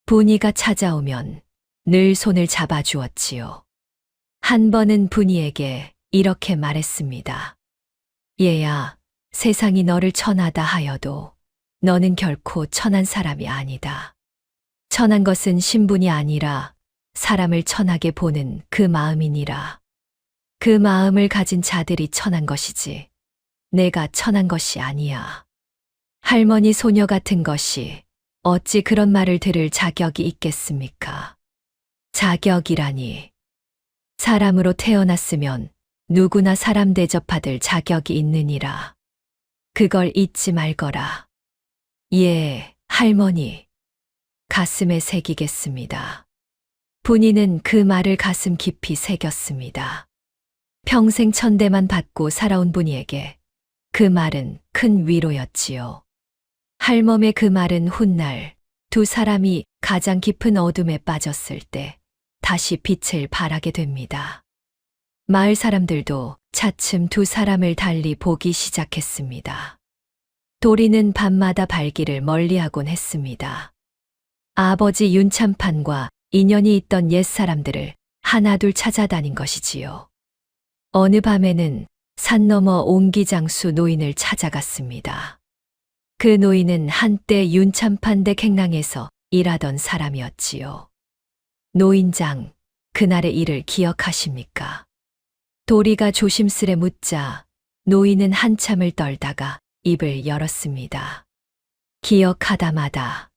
분이가 찾아오면 늘 손을 잡아주었지요. 한 번은 분이에게 이렇게 말했습니다. 얘야, 세상이 너를 천하다 하여도 너는 결코 천한 사람이 아니다. 천한 것은 신분이 아니라 사람을 천하게 보는 그 마음이니라. 그 마음을 가진 자들이 천한 것이지 내가 천한 것이 아니야. 할머니 소녀 같은 것이 어찌 그런 말을 들을 자격이 있겠습니까? 자격이라니. 사람으로 태어났으면 누구나 사람 대접받을 자격이 있느니라. 그걸 잊지 말거라. 예, 할머니. 가슴에 새기겠습니다. 분이는 그 말을 가슴 깊이 새겼습니다. 평생 천대만 받고 살아온 분이에게 그 말은 큰 위로였지요. 할멈의 그 말은 훗날 두 사람이 가장 깊은 어둠에 빠졌을 때 다시 빛을 발하게 됩니다. 마을 사람들도 차츰 두 사람을 달리 보기 시작했습니다. 도리는 밤마다 발길을 멀리하곤 했습니다. 아버지 윤참판과 인연이 있던 옛사람들을 하나둘 찾아다닌 것이지요. 어느 밤에는 산 너머 옹기장수 노인을 찾아갔습니다. 그 노인은 한때 윤참판 댁 행랑에서 일하던 사람이었지요. 노인장, 그날의 일을 기억하십니까? 도리가 조심스레 묻자 노인은 한참을 떨다가 입을 열었습니다. 기억하다마다.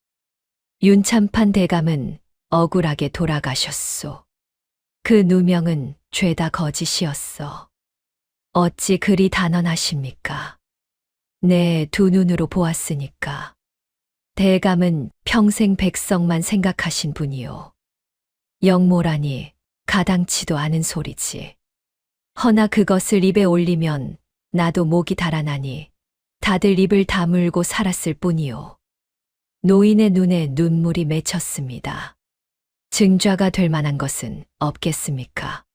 윤참판 대감은 억울하게 돌아가셨소. 그 누명은 죄다 거짓이었어. 어찌 그리 단언하십니까? 내 두 눈으로 보았으니까. 대감은 평생 백성만 생각하신 분이요. 영모라니 가당치도 않은 소리지. 허나 그것을 입에 올리면 나도 목이 달아나니 다들 입을 다물고 살았을 뿐이요. 노인의 눈에 눈물이 맺혔습니다. 증좌가 될 만한 것은 없겠습니까?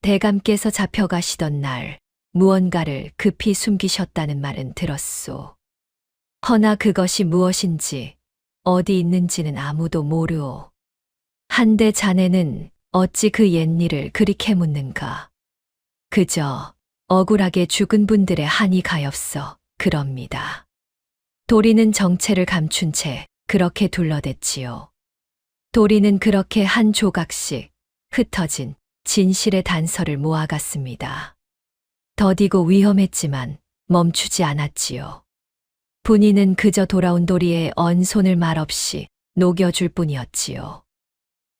대감께서 잡혀가시던 날 무언가를 급히 숨기셨다는 말은 들었소. 허나 그것이 무엇인지 어디 있는지는 아무도 모르오. 한데 자네는 어찌 그 옛일을 그리 캐묻는가. 그저 억울하게 죽은 분들의 한이 가엾어 그럽니다. 도리는 정체를 감춘 채 그렇게 둘러댔지요. 도리는 그렇게 한 조각씩 흩어진 진실의 단서를 모아갔습니다. 더디고 위험했지만 멈추지 않았지요. 분이는 그저 돌아온 도리의 언 손을 말없이 녹여줄 뿐이었지요.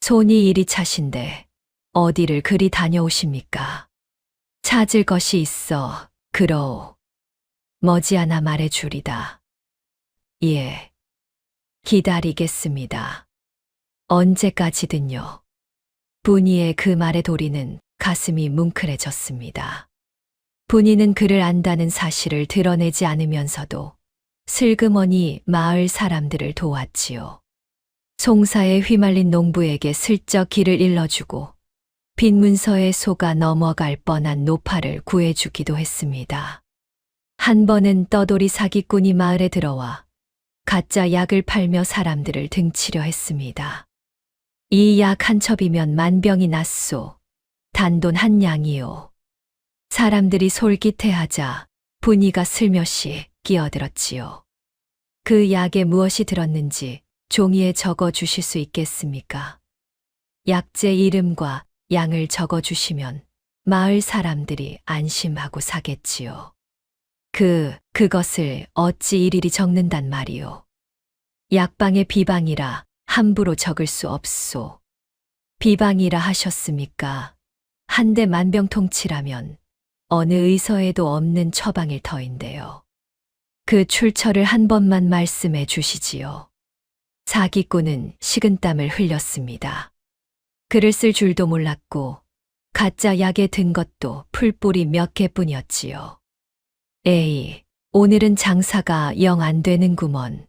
손이 이리 차신데 어디를 그리 다녀오십니까? 찾을 것이 있어 그러오. 머지않아 말해주리다. 예. 기다리겠습니다. 언제까지든요. 분이의 그 말에 도리는 가슴이 뭉클해졌습니다. 분이는 그를 안다는 사실을 드러내지 않으면서도 슬그머니 마을 사람들을 도왔지요. 송사에 휘말린 농부에게 슬쩍 길을 일러주고 빈 문서에 속아 넘어갈 뻔한 노파를 구해주기도 했습니다. 한 번은 떠돌이 사기꾼이 마을에 들어와 가짜 약을 팔며 사람들을 등치려 했습니다. 이 약 한 첩이면 만병이 낫소. 단돈 한 양이요. 사람들이 솔깃해하자 분이가 슬며시 끼어들었지요. 그 약에 무엇이 들었는지 종이에 적어 주실 수 있겠습니까? 약재 이름과 양을 적어 주시면 마을 사람들이 안심하고 사겠지요. 그것을 어찌 일일이 적는단 말이요. 약방의 비방이라 함부로 적을 수 없소. 비방이라 하셨습니까? 한데 만병통치라면 어느 의서에도 없는 처방일 터인데요. 그 출처를 한 번만 말씀해 주시지요. 사기꾼은 식은땀을 흘렸습니다. 글을 쓸 줄도 몰랐고 가짜 약에 든 것도 풀뿌리 몇 개뿐이었지요. 에이, 오늘은 장사가 영 안 되는구먼.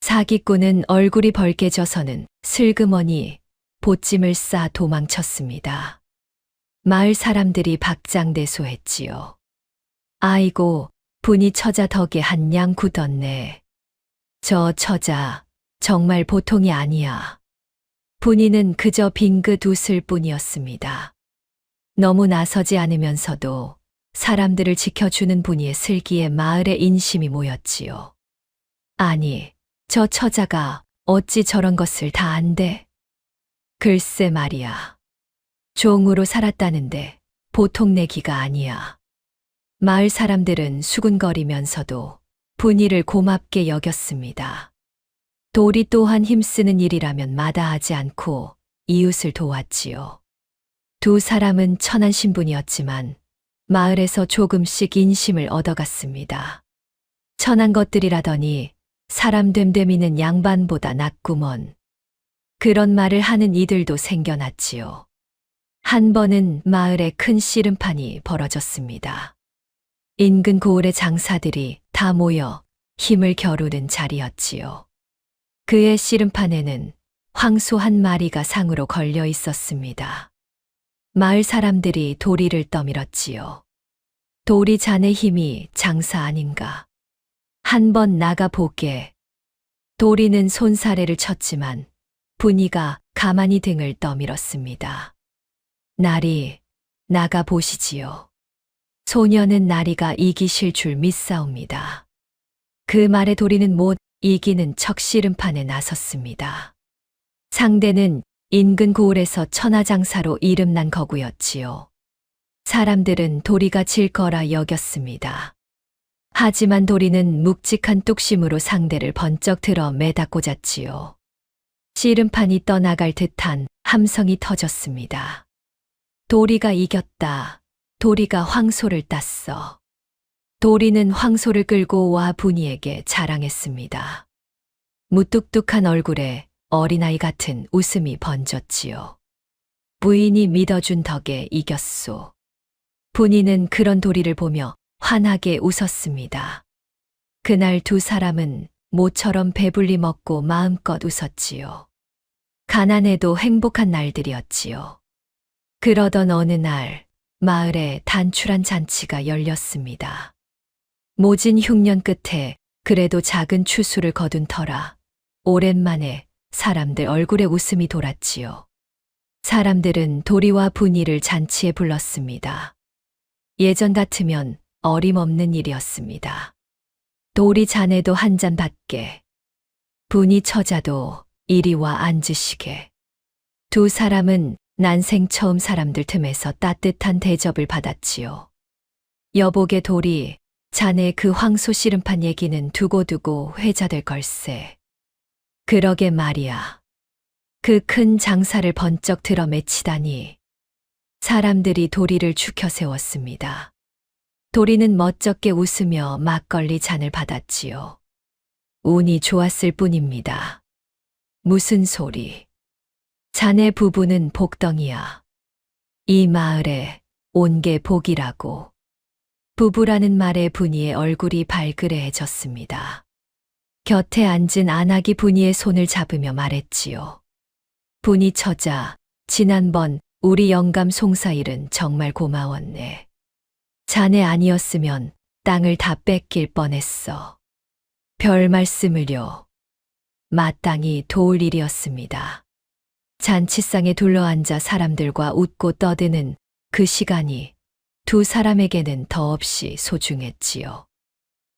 사기꾼은 얼굴이 벌개져서는 슬그머니 보찜을 싸 도망쳤습니다. 마을 사람들이 박장대소했지요. 아이고, 분이 처자 덕에 한 양 굳었네. 저 처자 정말 보통이 아니야. 분이는 그저 빙긋 웃을 뿐이었습니다. 너무 나서지 않으면서도 사람들을 지켜주는 분이의 슬기에 마을의 인심이 모였지요. 아니, 저 처자가 어찌 저런 것을 다 안대? 글쎄 말이야. 종으로 살았다는데 보통 내기가 아니야. 마을 사람들은 수군거리면서도 분이를 고맙게 여겼습니다. 도리 또한 힘쓰는 일이라면 마다하지 않고 이웃을 도왔지요. 두 사람은 천한 신분이었지만 마을에서 조금씩 인심을 얻어갔습니다. 천한 것들이라더니 사람 됨됨이는 양반보다 낫구먼. 그런 말을 하는 이들도 생겨났지요. 한 번은 마을에 큰 씨름판이 벌어졌습니다. 인근 고을의 장사들이 다 모여 힘을 겨루는 자리였지요. 그의 씨름판에는 황소 한 마리가 상으로 걸려 있었습니다. 마을 사람들이 도리를 떠밀었지요. 도리 자네 힘이 장사 아닌가. 한번 나가 보게. 도리는 손사래를 쳤지만 분이가 가만히 등을 떠밀었습니다. 나리, 나가 보시지요. 소녀는 나리가 이기실 줄 믿사옵니다. 그 말에 도리는 못 이기는 척 씨름판에 나섰습니다. 상대는 인근 고을에서 천하장사로 이름난 거구였지요. 사람들은 도리가 질 거라 여겼습니다. 하지만 도리는 묵직한 뚝심으로 상대를 번쩍 들어 매다 꽂았지요. 씨름판이 떠나갈 듯한 함성이 터졌습니다. 도리가 이겼다. 도리가 황소를 땄어. 도리는 황소를 끌고 와 분이에게 자랑했습니다. 무뚝뚝한 얼굴에 어린아이 같은 웃음이 번졌지요. 부인이 믿어준 덕에 이겼소. 분이는 그런 도리를 보며 환하게 웃었습니다. 그날 두 사람은 모처럼 배불리 먹고 마음껏 웃었지요. 가난해도 행복한 날들이었지요. 그러던 어느 날 마을에 단출한 잔치가 열렸습니다. 모진 흉년 끝에 그래도 작은 추수를 거둔 터라 오랜만에 사람들 얼굴에 웃음이 돌았지요. 사람들은 도리와 분이를 잔치에 불렀습니다. 예전 같으면 어림없는 일이었습니다. 도리 자네도 한 잔 받게. 분이 처자도 이리 와 앉으시게. 두 사람은 난생 처음 사람들 틈에서 따뜻한 대접을 받았지요. 여보게 도리, 자네 그 황소 씨름판 얘기는 두고두고 회자될 걸세. 그러게 말이야. 그 큰 장사를 번쩍 들어 맺히다니. 사람들이 도리를 죽혀 세웠습니다. 도리는 멋쩍게 웃으며 막걸리 잔을 받았지요. 운이 좋았을 뿐입니다. 무슨 소리? 자네 부부는 복덩이야. 이 마을에 온 게 복이라고. 부부라는 말에 분이의 얼굴이 발그레해졌습니다. 곁에 앉은 안하기 분이의 손을 잡으며 말했지요. 분이 처자, 지난번 우리 영감 송사일은 정말 고마웠네. 자네 아니었으면 땅을 다 뺏길 뻔했어. 별 말씀을요. 마땅히 도울 일이었습니다. 잔치상에 둘러앉아 사람들과 웃고 떠드는 그 시간이 두 사람에게는 더없이 소중했지요.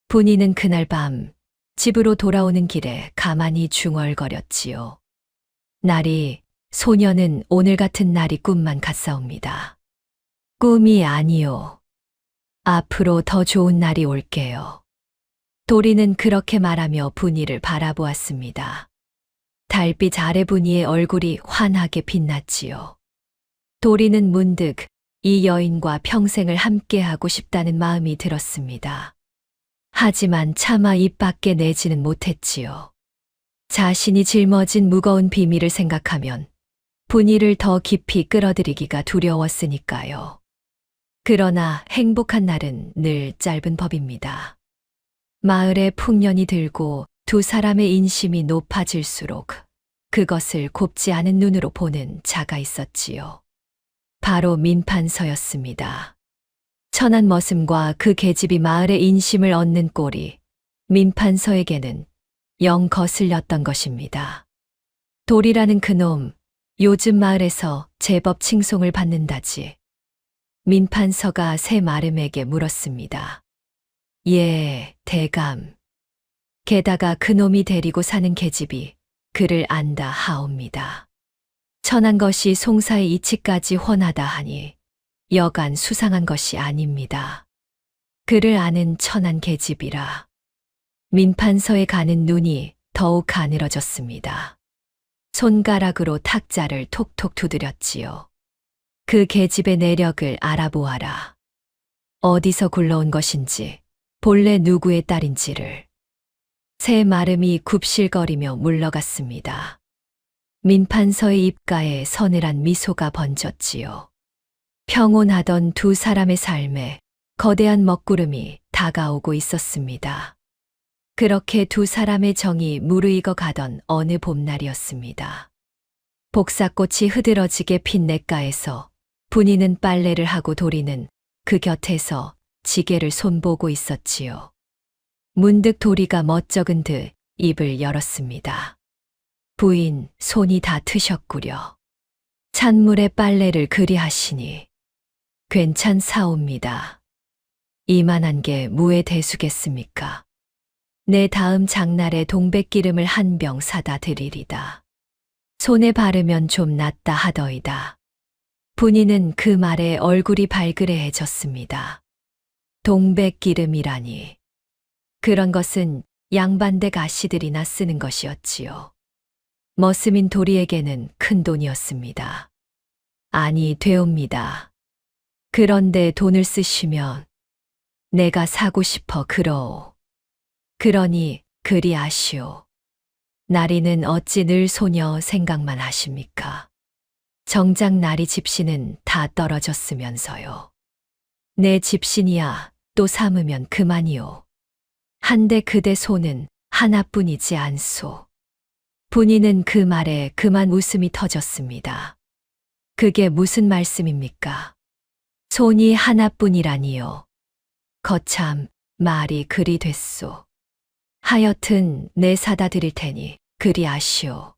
분이는 그날 밤 집으로 돌아오는 길에 가만히 중얼거렸지요. 날이, 소녀는 오늘 같은 날이 꿈만 같사옵니다. 꿈이 아니요. 앞으로 더 좋은 날이 올게요. 도리는 그렇게 말하며 분이를 바라보았습니다. 달빛 아래 분이의 얼굴이 환하게 빛났지요. 도리는 문득 이 여인과 평생을 함께하고 싶다는 마음이 들었습니다. 하지만 차마 입 밖에 내지는 못했지요. 자신이 짊어진 무거운 비밀을 생각하면 분이를 더 깊이 끌어들이기가 두려웠으니까요. 그러나 행복한 날은 늘 짧은 법입니다. 마을에 풍년이 들고 두 사람의 인심이 높아질수록 그것을 곱지 않은 눈으로 보는 자가 있었지요. 바로 민판서였습니다. 천한 머슴과 그 계집이 마을의 인심을 얻는 꼴이 민판서에게는 영 거슬렸던 것입니다. 돌이라는 그놈, 요즘 마을에서 제법 칭송을 받는다지. 민판서가 새 마름에게 물었습니다. 예, 대감. 게다가 그놈이 데리고 사는 계집이 그를 안다 하옵니다. 천한 것이 송사의 이치까지 훤하다 하니 여간 수상한 것이 아닙니다. 그를 아는 천한 계집이라. 민판서에 가는 눈이 더욱 가늘어졌습니다. 손가락으로 탁자를 톡톡 두드렸지요. 그 계집의 내력을 알아보아라. 어디서 굴러온 것인지, 본래 누구의 딸인지를. 새 마름이 굽실거리며 물러갔습니다. 민판서의 입가에 서늘한 미소가 번졌지요. 평온하던 두 사람의 삶에 거대한 먹구름이 다가오고 있었습니다. 그렇게 두 사람의 정이 무르익어 가던 어느 봄날이었습니다. 복사꽃이 흐드러지게 핀 냇가에서 분이는 빨래를 하고 도리는 그 곁에서 지게를 손보고 있었지요. 문득 도리가 멋쩍은 듯 입을 열었습니다. 부인, 손이 다 트셨구려. 찬물에 빨래를 그리 하시니 괜찮사옵니다. 이만한 게 무의 대수겠습니까? 내 다음 장날에 동백기름을 한 병 사다 드리리다. 손에 바르면 좀 낫다 하더이다. 분이는 그 말에 얼굴이 발그레해졌습니다. 동백기름이라니. 그런 것은 양반댁 아씨들이나 쓰는 것이었지요. 머슴인 도리에게는 큰 돈이었습니다. 아니, 되옵니다. 그런데 돈을 쓰시면 내가 사고 싶어 그러오. 그러니 그리 아시오. 나리는 어찌 늘 소녀 생각만 하십니까? 정작 나리 집신은 다 떨어졌으면서요. 내 집신이야 또 삼으면 그만이오. 한데 그대 손은 하나뿐이지 않소. 분이는 그 말에 그만 웃음이 터졌습니다. 그게 무슨 말씀입니까? 손이 하나뿐이라니요. 거참 말이 그리 됐소. 하여튼 내 사다 드릴 테니 그리 아시오.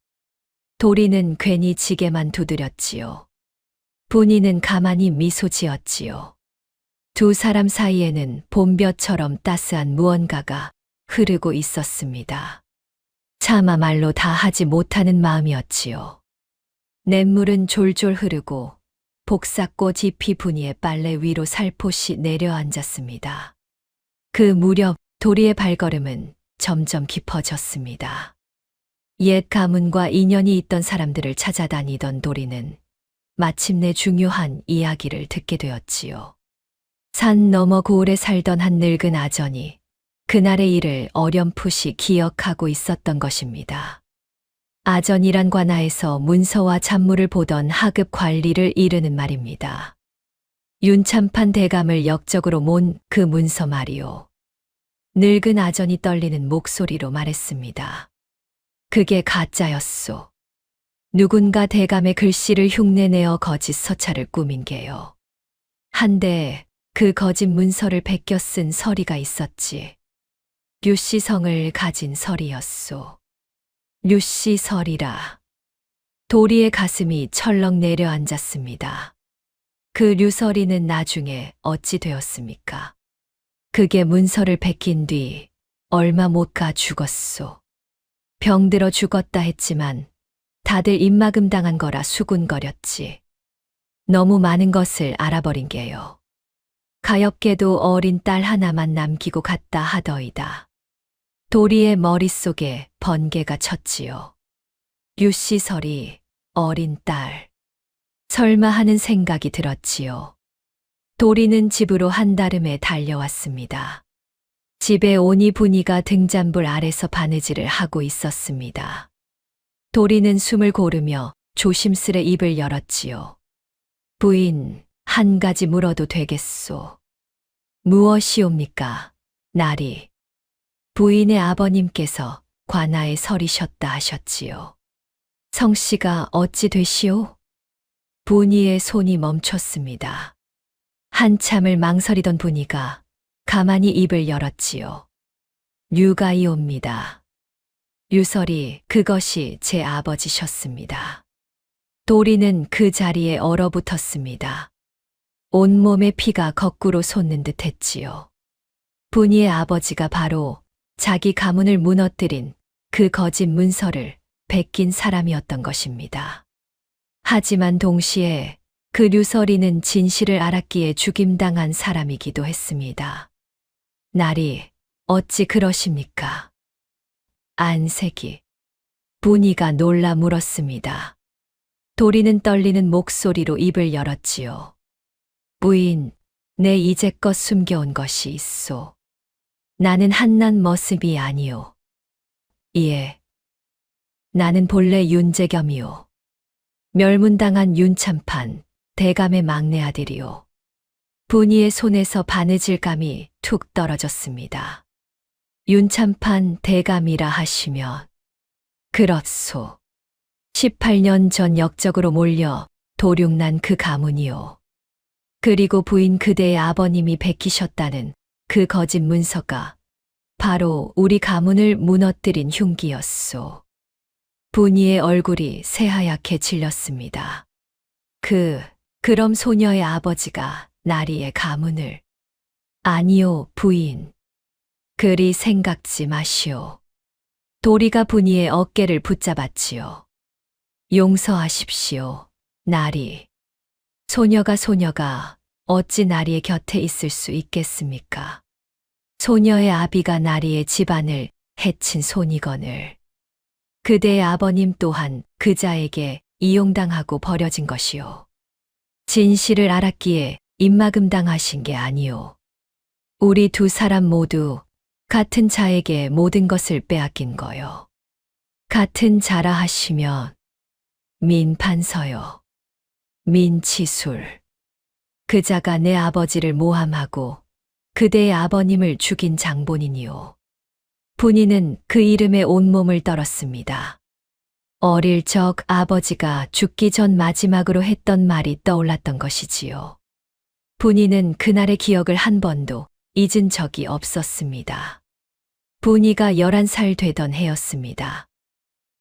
도리는 괜히 지게만 두드렸지요. 분이는 가만히 미소 지었지요. 두 사람 사이에는 봄볕처럼 따스한 무언가가 흐르고 있었습니다. 차마 말로 다 하지 못하는 마음이었지요. 냇물은 졸졸 흐르고 복사꽃 잎이 분이의 빨래 위로 살포시 내려앉았습니다. 그 무렵 도리의 발걸음은 점점 깊어졌습니다. 옛 가문과 인연이 있던 사람들을 찾아다니던 도리는 마침내 중요한 이야기를 듣게 되었지요. 산 너머 고을에 살던 한 늙은 아전이 그날의 일을 어렴풋이 기억하고 있었던 것입니다. 아전이란 관아에서 문서와 잡무를 보던 하급 관리를 이르는 말입니다. 윤참판 대감을 역적으로 몬 그 문서 말이오. 늙은 아전이 떨리는 목소리로 말했습니다. 그게 가짜였소. 누군가 대감의 글씨를 흉내내어 거짓 서찰을 꾸민 게요. 한데 그 거짓 문서를 베껴 쓴 서리가 있었지. 류씨성을 가진 서리였소. 류씨 서리라. 도리의 가슴이 철렁 내려앉았습니다. 그 류서리는 나중에 어찌 되었습니까? 그게 문서를 베낀 뒤 얼마 못 가 죽었소. 병들어 죽었다 했지만 다들 입막음 당한 거라 수군거렸지. 너무 많은 것을 알아버린 게요. 가엾게도 어린 딸 하나만 남기고 갔다 하더이다. 도리의 머릿속에 번개가 쳤지요. 류씨설이 어린 딸. 설마 하는 생각이 들었지요. 도리는 집으로 한달음에 달려왔습니다. 집에 오니 분이가 등잔불 아래서 바느질을 하고 있었습니다. 도리는 숨을 고르며 조심스레 입을 열었지요. 부인, 한 가지 물어도 되겠소. 무엇이옵니까, 나리? 부인의 아버님께서 관아에 서리셨다 하셨지요. 성씨가 어찌 되시오? 분이의 손이 멈췄습니다. 한참을 망설이던 분이가 가만히 입을 열었지요. 류가이옵니다. 류설이 그것이 제 아버지셨습니다. 도리는 그 자리에 얼어붙었습니다. 온몸의 피가 거꾸로 솟는 듯 했지요. 분이의 아버지가 바로 자기 가문을 무너뜨린 그 거짓 문서를 베낀 사람이었던 것입니다. 하지만 동시에 그 류설이는 진실을 알았기에 죽임당한 사람이기도 했습니다. 나리, 어찌 그러십니까? 안색이. 분이가 놀라 물었습니다. 도리는 떨리는 목소리로 입을 열었지요. 부인, 내 이제껏 숨겨온 것이 있소. 나는 한낱 머슴이 아니오. 예. 나는 본래 윤재겸이오. 멸문당한 윤참판, 대감의 막내 아들이오. 분이의 손에서 바느질감이 툭 떨어졌습니다. 윤참판 대감이라 하시면 그렇소. 18년 전 역적으로 몰려 도륙난 그 가문이오. 그리고 부인 그대의 아버님이 베끼셨다는 그 거짓 문서가 바로 우리 가문을 무너뜨린 흉기였소. 분이의 얼굴이 새하얗게 질렸습니다. 그럼 소녀의 아버지가 나리의 가문을. 아니요, 부인. 그리 생각지 마시오. 도리가 분이의 어깨를 붙잡았지요. 용서하십시오, 나리. 소녀가 어찌 나리의 곁에 있을 수 있겠습니까? 소녀의 아비가 나리의 집안을 해친 손이거늘. 그대의 아버님 또한 그자에게 이용당하고 버려진 것이오. 진실을 알았기에 입막음 당하신 게 아니오. 우리 두 사람 모두 같은 자에게 모든 것을 빼앗긴 거요. 같은 자라 하시면 민판서요. 민치술. 그자가 내 아버지를 모함하고 그대의 아버님을 죽인 장본인이오. 분이는 그 이름에 온몸을 떨었습니다. 어릴 적 아버지가 죽기 전 마지막으로 했던 말이 떠올랐던 것이지요. 분이는 그날의 기억을 한 번도 잊은 적이 없었습니다. 분이가 11살 되던 해였습니다.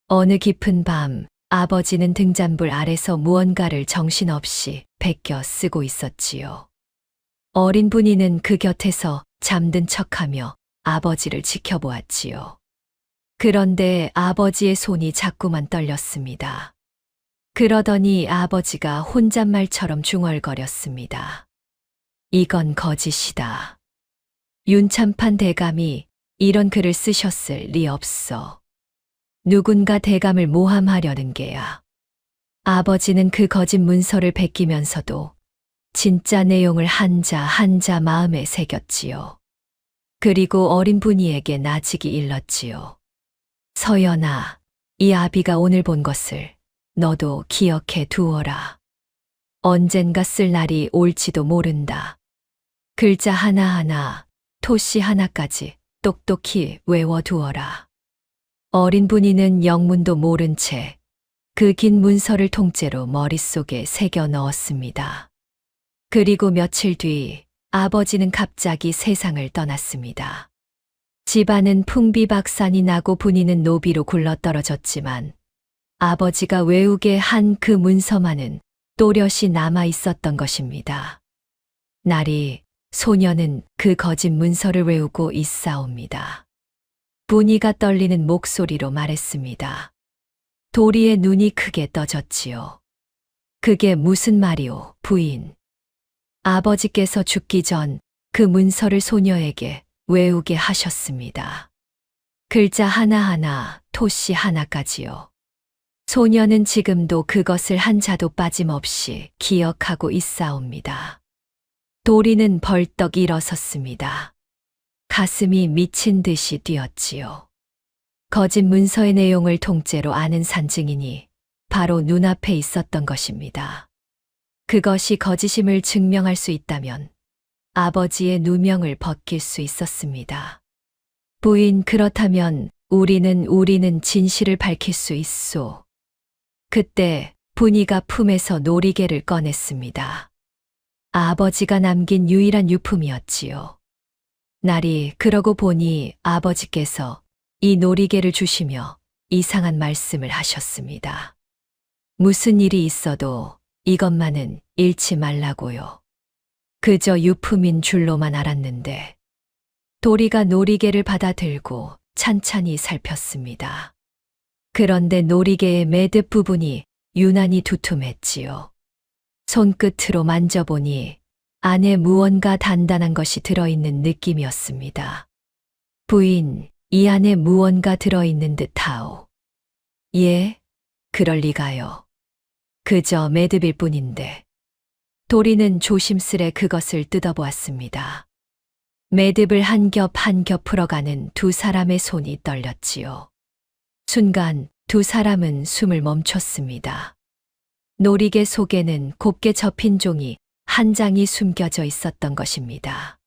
어느 깊은 밤 아버지는 등잔불 아래서 무언가를 정신없이 베껴 쓰고 있었지요. 어린 분이는 그 곁에서 잠든 척하며 아버지를 지켜보았지요. 그런데 아버지의 손이 자꾸만 떨렸습니다. 그러더니 아버지가 혼잣말처럼 중얼거렸습니다. 이건 거짓이다. 윤참판 대감이 이런 글을 쓰셨을 리 없어. 누군가 대감을 모함하려는 게야. 아버지는 그 거짓 문서를 베끼면서도 진짜 내용을 한자 한자 마음에 새겼지요. 그리고 어린 분이에게 나직이 일렀지요. 서연아, 이 아비가 오늘 본 것을 너도 기억해 두어라. 언젠가 쓸 날이 올지도 모른다. 글자 하나하나, 토씨 하나까지 똑똑히 외워두어라. 어린 분이는 영문도 모른 채 그 긴 문서를 통째로 머릿속에 새겨 넣었습니다. 그리고 며칠 뒤 아버지는 갑자기 세상을 떠났습니다. 집안은 풍비박산이 나고 분이는 노비로 굴러떨어졌지만 아버지가 외우게 한 그 문서만은 또렷이 남아 있었던 것입니다. 날이 소녀는 그 거짓 문서를 외우고 있사옵니다. 분이가 떨리는 목소리로 말했습니다. 도리의 눈이 크게 떠졌지요. 그게 무슨 말이오, 부인? 아버지께서 죽기 전 그 문서를 소녀에게 외우게 하셨습니다. 글자 하나하나, 토씨 하나까지요. 소녀는 지금도 그것을 한 자도 빠짐없이 기억하고 있사옵니다. 도리는 벌떡 일어섰습니다. 가슴이 미친 듯이 뛰었지요. 거짓 문서의 내용을 통째로 아는 산증인이 바로 눈앞에 있었던 것입니다. 그것이 거짓임을 증명할 수 있다면 아버지의 누명을 벗길 수 있었습니다. 부인, 그렇다면 우리는 진실을 밝힐 수 있소. 그때 분이가 품에서 놀이개를 꺼냈습니다. 아버지가 남긴 유일한 유품이었지요. 날이 그러고 보니 아버지께서 이 놀이개를 주시며 이상한 말씀을 하셨습니다. 무슨 일이 있어도 이것만은 잃지 말라고요. 그저 유품인 줄로만 알았는데 도리가 놀이개를 받아 들고 찬찬히 살폈습니다. 그런데 놀이개의 매듭 부분이 유난히 두툼했지요. 손끝으로 만져보니 안에 무언가 단단한 것이 들어있는 느낌이었습니다. 부인, 이 안에 무언가 들어있는 듯하오. 예? 그럴 리가요. 그저 매듭일 뿐인데. 도리는 조심스레 그것을 뜯어보았습니다. 매듭을 한 겹 한 겹 풀어가는 두 사람의 손이 떨렸지요. 순간 두 사람은 숨을 멈췄습니다. 놀이개 속에는 곱게 접힌 종이 한 장이 숨겨져 있었던 것입니다.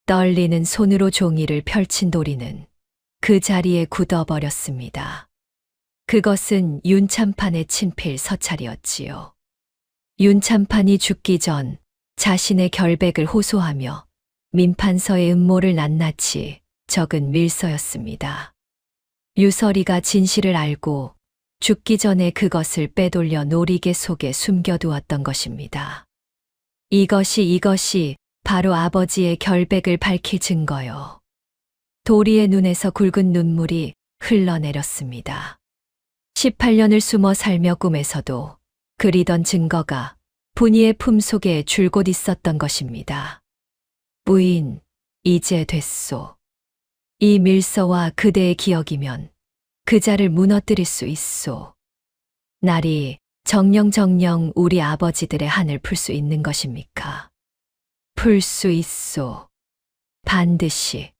떨리는 손으로 종이를 펼친 도리는 그 자리에 굳어버렸습니다. 그것은 윤참판의 친필 서찰이었지요. 윤참판이 죽기 전 자신의 결백을 호소하며 민판서의 음모를 낱낱이 적은 밀서였습니다. 유서리가 진실을 알고 죽기 전에 그것을 빼돌려 놀이개 속에 숨겨두었던 것입니다. 이것이 바로 아버지의 결백을 밝힐 증거요. 도리의 눈에서 굵은 눈물이 흘러내렸습니다. 18년을 숨어 살며 꿈에서도 그리던 증거가 분이의 품속에 줄곧 있었던 것입니다. 부인, 이제 됐소. 이 밀서와 그대의 기억이면 그자를 무너뜨릴 수 있소. 날이 정령 우리 아버지들의 한을 풀 수 있는 것입니까? 풀 수 있소. 반드시.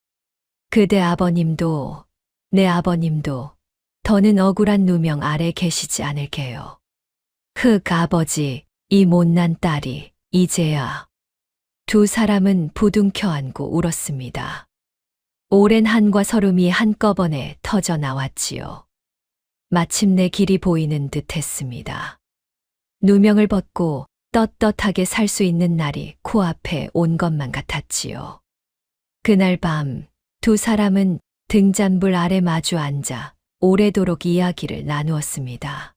그대 아버님도 내 아버님도 더는 억울한 누명 아래 계시지 않을게요. 흑 아버지, 이 못난 딸이 이제야. 두 사람은 부둥켜 안고 울었습니다. 오랜 한과 서름이 한꺼번에 터져 나왔지요. 마침내 길이 보이는 듯 했습니다. 누명을 벗고 떳떳하게 살 수 있는 날이 코앞에 온 것만 같았지요. 그날 밤 두 사람은 등잔불 아래 마주 앉아 오래도록 이야기를 나누었습니다.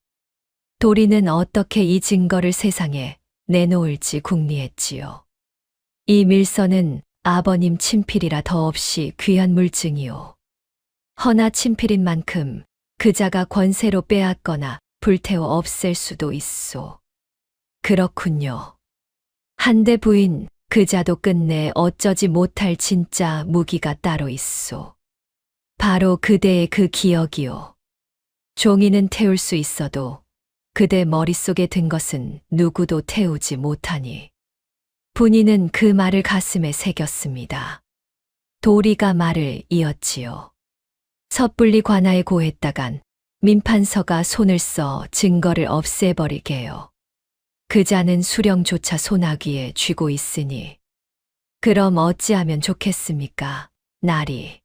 도리는 어떻게 이 증거를 세상에 내놓을지 궁리했지요. 이 밀서는 아버님 친필이라 더없이 귀한 물증이요. 허나 친필인 만큼 그자가 권세로 빼앗거나 불태워 없앨 수도 있소. 그렇군요. 한데 부인, 그자도 끝내 어쩌지 못할 진짜 무기가 따로 있소. 바로 그대의 그 기억이요. 종이는 태울 수 있어도 그대 머릿속에 든 것은 누구도 태우지 못하니. 분이는 그 말을 가슴에 새겼습니다. 도리가 말을 이었지요. 섣불리 관아에 고했다간 민판서가 손을 써 증거를 없애버리게요. 그자는 수령조차 소나귀에 쥐고 있으니 그럼 어찌하면 좋겠습니까? 나리.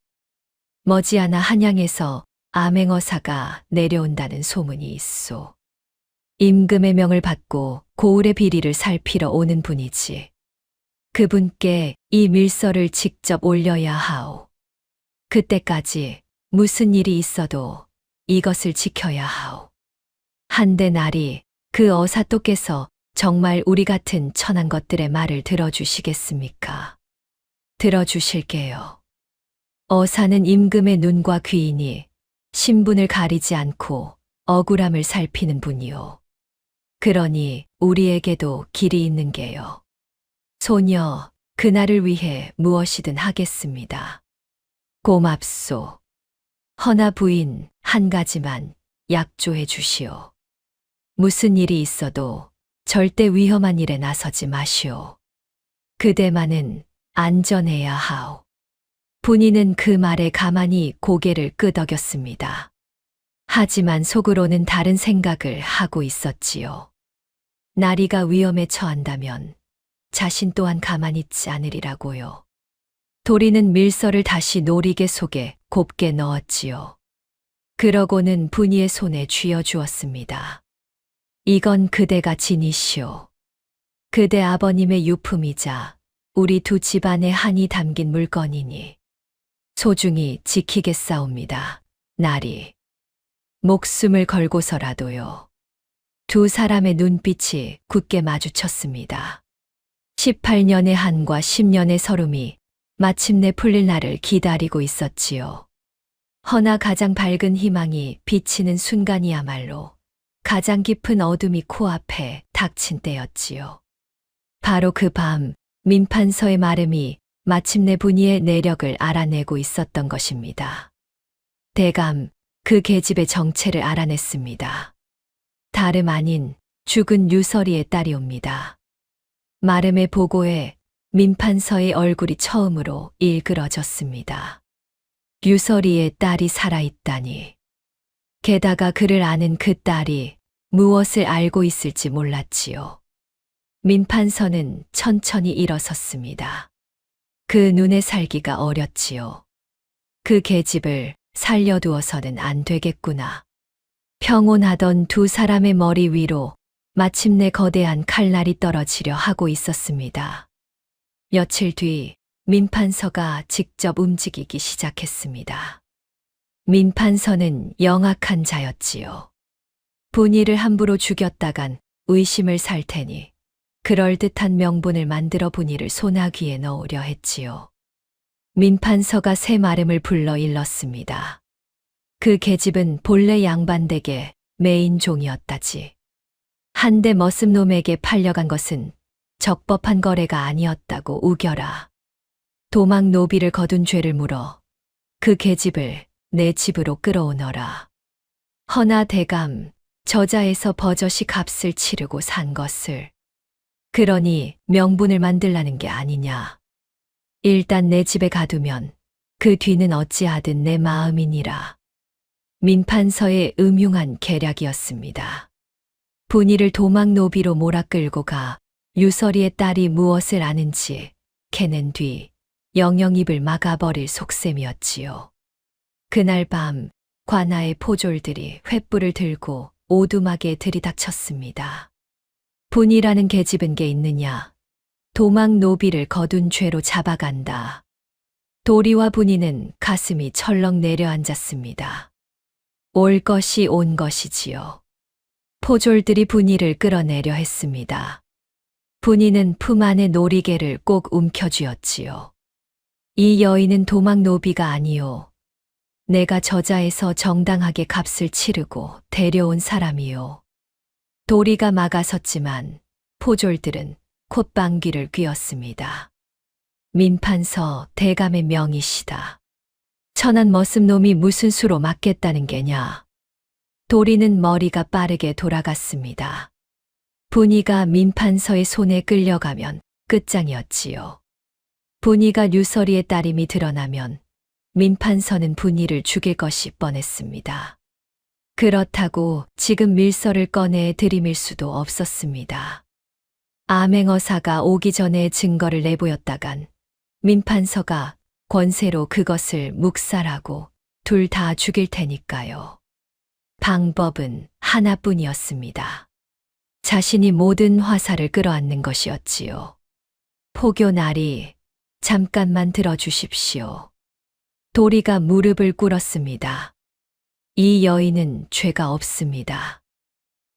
머지않아 한양에서 암행어사가 내려온다는 소문이 있소. 임금의 명을 받고 고을의 비리를 살피러 오는 분이지. 그분께 이 밀서를 직접 올려야 하오. 그때까지 무슨 일이 있어도 이것을 지켜야 하오. 한데 나리, 그 어사또께서 정말 우리 같은 천한 것들의 말을 들어주시겠습니까? 들어주실게요. 어사는 임금의 눈과 귀이니 신분을 가리지 않고 억울함을 살피는 분이요. 그러니 우리에게도 길이 있는 게요. 소녀, 그날을 위해 무엇이든 하겠습니다. 고맙소. 허나 부인, 한 가지만 약조해 주시오. 무슨 일이 있어도 절대 위험한 일에 나서지 마시오. 그대만은 안전해야 하오. 분이는 그 말에 가만히 고개를 끄덕였습니다. 하지만 속으로는 다른 생각을 하고 있었지요. 나리가 위험에 처한다면 자신 또한 가만히 있지 않으리라고요. 도리는 밀서를 다시 놀이개 속에 곱게 넣었지요. 그러고는 분이의 손에 쥐어주었습니다. 이건 그대가 지니시오. 그대 아버님의 유품이자 우리 두 집안의 한이 담긴 물건이니 소중히 지키겠사옵니다. 나리. 목숨을 걸고서라도요. 두 사람의 눈빛이 굳게 마주쳤습니다. 18년의 한과 10년의 서름이 마침내 풀릴 날을 기다리고 있었지요. 허나 가장 밝은 희망이 비치는 순간이야말로 가장 깊은 어둠이 코앞에 닥친 때였지요. 바로 그 밤 민판서의 마름이 마침내 분이의 내력을 알아내고 있었던 것입니다. 대감, 그 계집의 정체를 알아냈습니다. 다름 아닌 죽은 유서리의 딸이옵니다. 마름의 보고에 민판서의 얼굴이 처음으로 일그러졌습니다. 유서리의 딸이 살아있다니. 게다가 그를 아는 그 딸이 무엇을 알고 있을지 몰랐지요. 민판서는 천천히 일어섰습니다. 그 눈의 살기가 어렸지요. 그 계집을 살려두어서는 안 되겠구나. 평온하던 두 사람의 머리 위로 마침내 거대한 칼날이 떨어지려 하고 있었습니다. 며칠 뒤 민판서가 직접 움직이기 시작했습니다. 민판서는 영악한 자였지요. 분이를 함부로 죽였다간 의심을 살 테니 그럴듯한 명분을 만들어 분이를 소나귀에 넣으려 했지요. 민판서가 새 마름을 불러 일렀습니다. 그 계집은 본래 양반댁의 메인 종이었다지. 한데 머슴놈에게 팔려간 것은 적법한 거래가 아니었다고 우겨라. 도망 노비를 거둔 죄를 물어 그 계집을 내 집으로 끌어오너라. 허나 대감, 저자에서 버젓이 값을 치르고 산 것을. 그러니 명분을 만들라는 게 아니냐. 일단 내 집에 가두면 그 뒤는 어찌하든 내 마음이니라. 민판서의 음흉한 계략이었습니다. 분이를 도망 노비로 몰아 끌고 가 유서리의 딸이 무엇을 아는지 캐낸 뒤 영영 입을 막아버릴 속셈이었지요. 그날 밤 관아의 포졸들이 횃불을 들고 오두막에 들이닥쳤습니다. 분이라는 계집은 게 있느냐. 도망 노비를 거둔 죄로 잡아간다. 도리와 분이는 가슴이 철렁 내려앉았습니다. 올 것이 온 것이지요. 포졸들이 분이를 끌어내려 했습니다. 분이는 품 안에 놀이개를 꼭 움켜쥐었지요. 이 여인은 도망 노비가 아니요. 내가 저자에서 정당하게 값을 치르고 데려온 사람이요. 도리가 막아섰지만 포졸들은 콧방귀를 뀌었습니다. 민판서 대감의 명이시다. 천한 머슴놈이 무슨 수로 막겠다는 게냐. 도리는 머리가 빠르게 돌아갔습니다. 분이가 민판서의 손에 끌려가면 끝장이었지요. 분이가 류서리의 딸임이 드러나면 민판서는 분이를 죽일 것이 뻔했습니다. 그렇다고 지금 밀서를 꺼내 들이밀 수도 없었습니다. 암행어사가 오기 전에 증거를 내보였다간 민판서가 권세로 그것을 묵살하고 둘 다 죽일 테니까요. 방법은 하나뿐이었습니다. 자신이 모든 화살을 끌어안는 것이었지요. 포교 나리, 잠깐만 들어주십시오. 도리가 무릎을 꿇었습니다. 이 여인은 죄가 없습니다.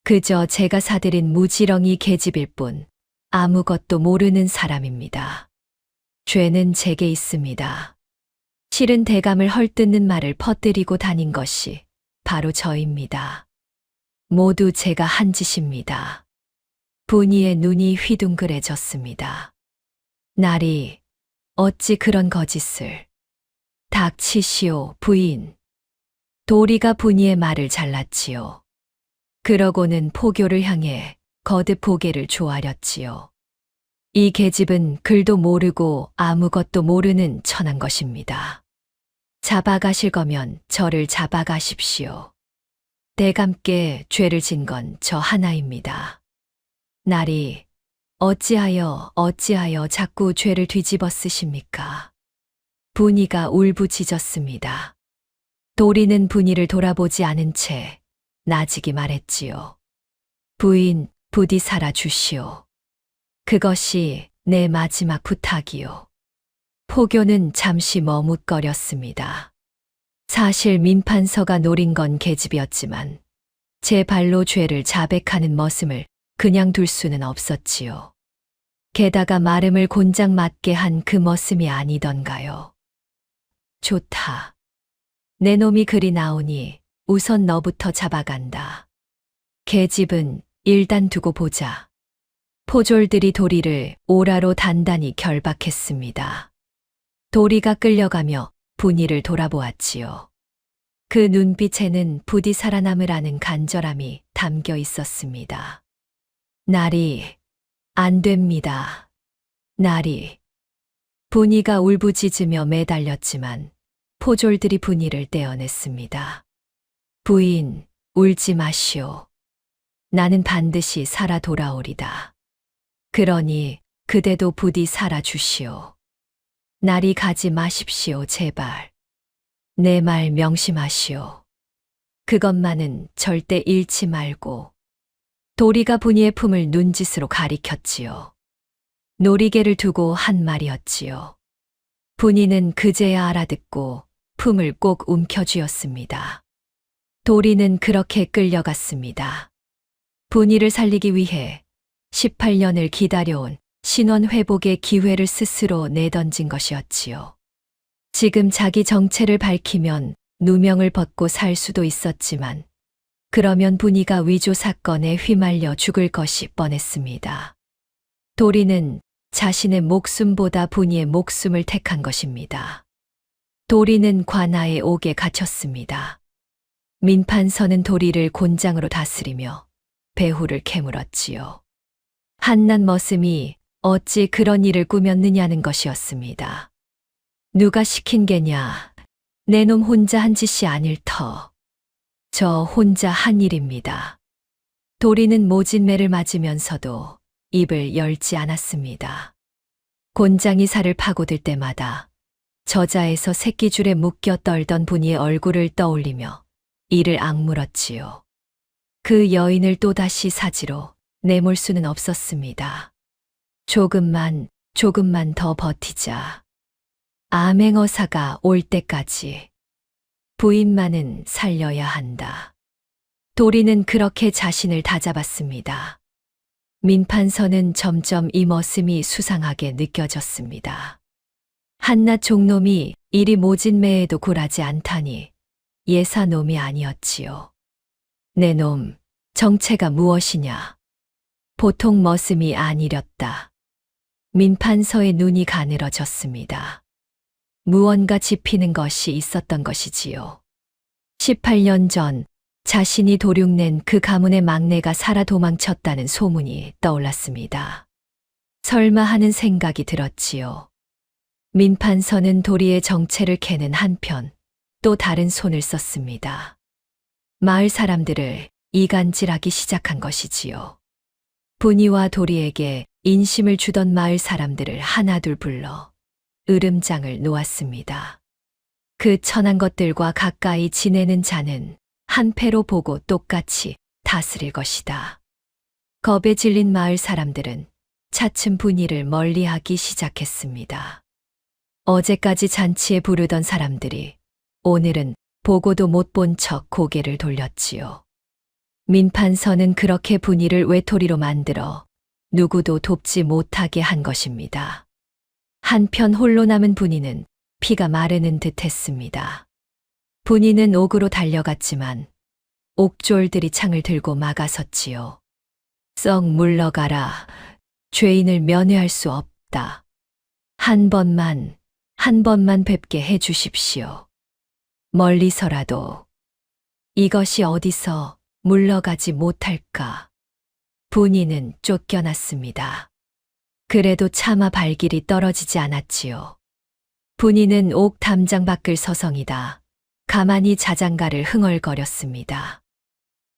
그저 제가 사들인 무지렁이 계집일 뿐 아무것도 모르는 사람입니다. 죄는 제게 있습니다. 싫은 대감을 헐뜯는 말을 퍼뜨리고 다닌 것이 바로 저입니다. 모두 제가 한 짓입니다. 분이의 눈이 휘둥그레졌습니다. 나리, 어찌 그런 거짓을. 닥치시오, 부인. 도리가 분이의 말을 잘랐지요. 그러고는 포교를 향해 거듭 고개를 조아렸지요. 이 계집은 글도 모르고 아무것도 모르는 천한 것입니다. 잡아가실 거면 저를 잡아가십시오. 대감께 죄를 진 건 저 하나입니다. 나리, 어찌하여 자꾸 죄를 뒤집어 쓰십니까? 분이가 울부짖었습니다. 도리는 분이를 돌아보지 않은 채 나직이 말했지요. 부인, 부디 살아주시오. 그것이 내 마지막 부탁이요. 포교는 잠시 머뭇거렸습니다. 사실 민판서가 노린 건 계집이었지만 제 발로 죄를 자백하는 머슴을 그냥 둘 수는 없었지요. 게다가 말음을 곤장 맞게 한 그 머슴이 아니던가요. 좋다. 내 놈이 그리 나오니 우선 너부터 잡아간다. 계집은 일단 두고 보자. 포졸들이 도리를 오라로 단단히 결박했습니다. 도리가 끌려가며 분이를 돌아보았지요. 그 눈빛에는 부디 살아남으라는 간절함이 담겨 있었습니다. 나리, 안 됩니다. 나리. 분이가 울부짖으며 매달렸지만 포졸들이 분이를 떼어냈습니다. 부인, 울지 마시오. 나는 반드시 살아 돌아오리다. 그러니 그대도 부디 살아주시오. 나리 가지 마십시오, 제발. 내 말 명심하시오. 그것만은 절대 잃지 말고. 도리가 분이의 품을 눈짓으로 가리켰지요. 놀이개를 두고 한 말이었지요. 분이는 그제야 알아듣고 품을 꼭 움켜쥐었습니다. 도리는 그렇게 끌려갔습니다. 분이를 살리기 위해 18년을 기다려온 신원 회복의 기회를 스스로 내던진 것이었지요. 지금 자기 정체를 밝히면 누명을 벗고 살 수도 있었지만 그러면 분이가 위조 사건에 휘말려 죽을 것이 뻔했습니다. 도리는 자신의 목숨보다 분이의 목숨을 택한 것입니다. 도리는 관아의 옥에 갇혔습니다. 민판서는 도리를 곤장으로 다스리며 배후를 캐물었지요. 한낱 머슴이 어찌 그런 일을 꾸몄느냐는 것이었습니다. 누가 시킨 게냐? 내 놈 혼자 한 짓이 아닐 터. 저 혼자 한 일입니다. 도리는 모진매를 맞으면서도 입을 열지 않았습니다. 곤장이 살을 파고들 때마다 저자에서 새끼줄에 묶여 떨던 분이의 얼굴을 떠올리며 이를 악물었지요. 그 여인을 또다시 사지로 내몰 수는 없었습니다. 조금만 더 버티자. 암행어사가 올 때까지 부인만은 살려야 한다. 도리는 그렇게 자신을 다잡았습니다. 민판서는 점점 이 머슴이 수상하게 느껴졌습니다. 한낱 종놈이 이리 모진매에도 굴하지 않다니 예사놈이 아니었지요. 내 놈, 정체가 무엇이냐? 보통 머슴이 아니렸다. 민판서의 눈이 가늘어졌습니다. 무언가 짚히는 것이 있었던 것이지요. 18년 전 자신이 도륙낸 그 가문의 막내가 살아 도망쳤다는 소문이 떠올랐습니다. 설마 하는 생각이 들었지요. 민판서는 도리의 정체를 캐는 한편 또 다른 손을 썼습니다. 마을 사람들을 이간질하기 시작한 것이지요. 분이와 도리에게 인심을 주던 마을 사람들을 하나둘 불러 으름장을 놓았습니다. 그 천한 것들과 가까이 지내는 자는 한패로 보고 똑같이 다스릴 것이다. 겁에 질린 마을 사람들은 차츰 분이를 멀리하기 시작했습니다. 어제까지 잔치에 부르던 사람들이 오늘은 보고도 못 본 척 고개를 돌렸지요. 민판서는 그렇게 분이를 외톨이로 만들어 누구도 돕지 못하게 한 것입니다. 한편 홀로 남은 분이는 피가 마르는 듯 했습니다. 분이는 옥으로 달려갔지만 옥졸들이 창을 들고 막아섰지요. 썩 물러가라. 죄인을 면회할 수 없다. 한 번만 뵙게 해 주십시오. 멀리서라도 이것이 어디서 물러가지 못할까. 분이는 쫓겨났습니다. 그래도 차마 발길이 떨어지지 않았지요. 분이는 옥 담장 밖을 서성이다 가만히 자장가를 흥얼거렸습니다.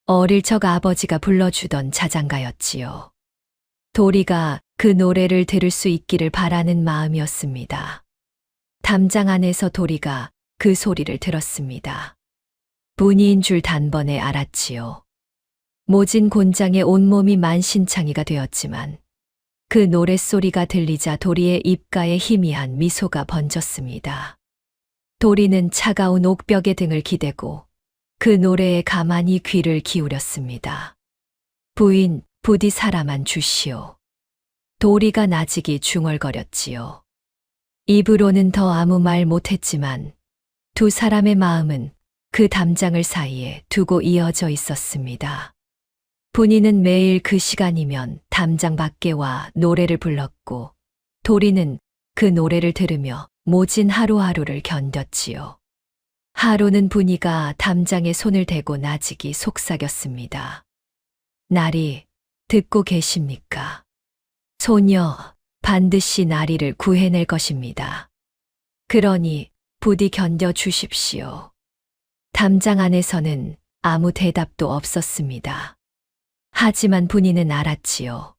어릴 적 아버지가 불러주던 자장가였지요. 도리가 그 노래를 들을 수 있기를 바라는 마음이었습니다. 담장 안에서 도리가 그 소리를 들었습니다. 분이인 줄 단번에 알았지요. 모진 곤장의 온몸이 만신창이가 되었지만 그 노랫소리가 들리자 도리의 입가에 희미한 미소가 번졌습니다. 도리는 차가운 옥벽의 등을 기대고 그 노래에 가만히 귀를 기울였습니다. 부인, 부디 사람만 주시오. 도리가 나직이 중얼거렸지요. 입으로는 더 아무 말 못했지만 두 사람의 마음은 그 담장을 사이에 두고 이어져 있었습니다. 분이는 매일 그 시간이면 담장 밖에 와 노래를 불렀고 도리는 그 노래를 들으며 모진 하루하루를 견뎠지요. 하루는 분이가 담장에 손을 대고 나직이 속삭였습니다. 나리, 듣고 계십니까? 소녀, 반드시 나리를 구해낼 것입니다. 그러니 부디 견뎌 주십시오. 담장 안에서는 아무 대답도 없었습니다. 하지만 분이는 알았지요.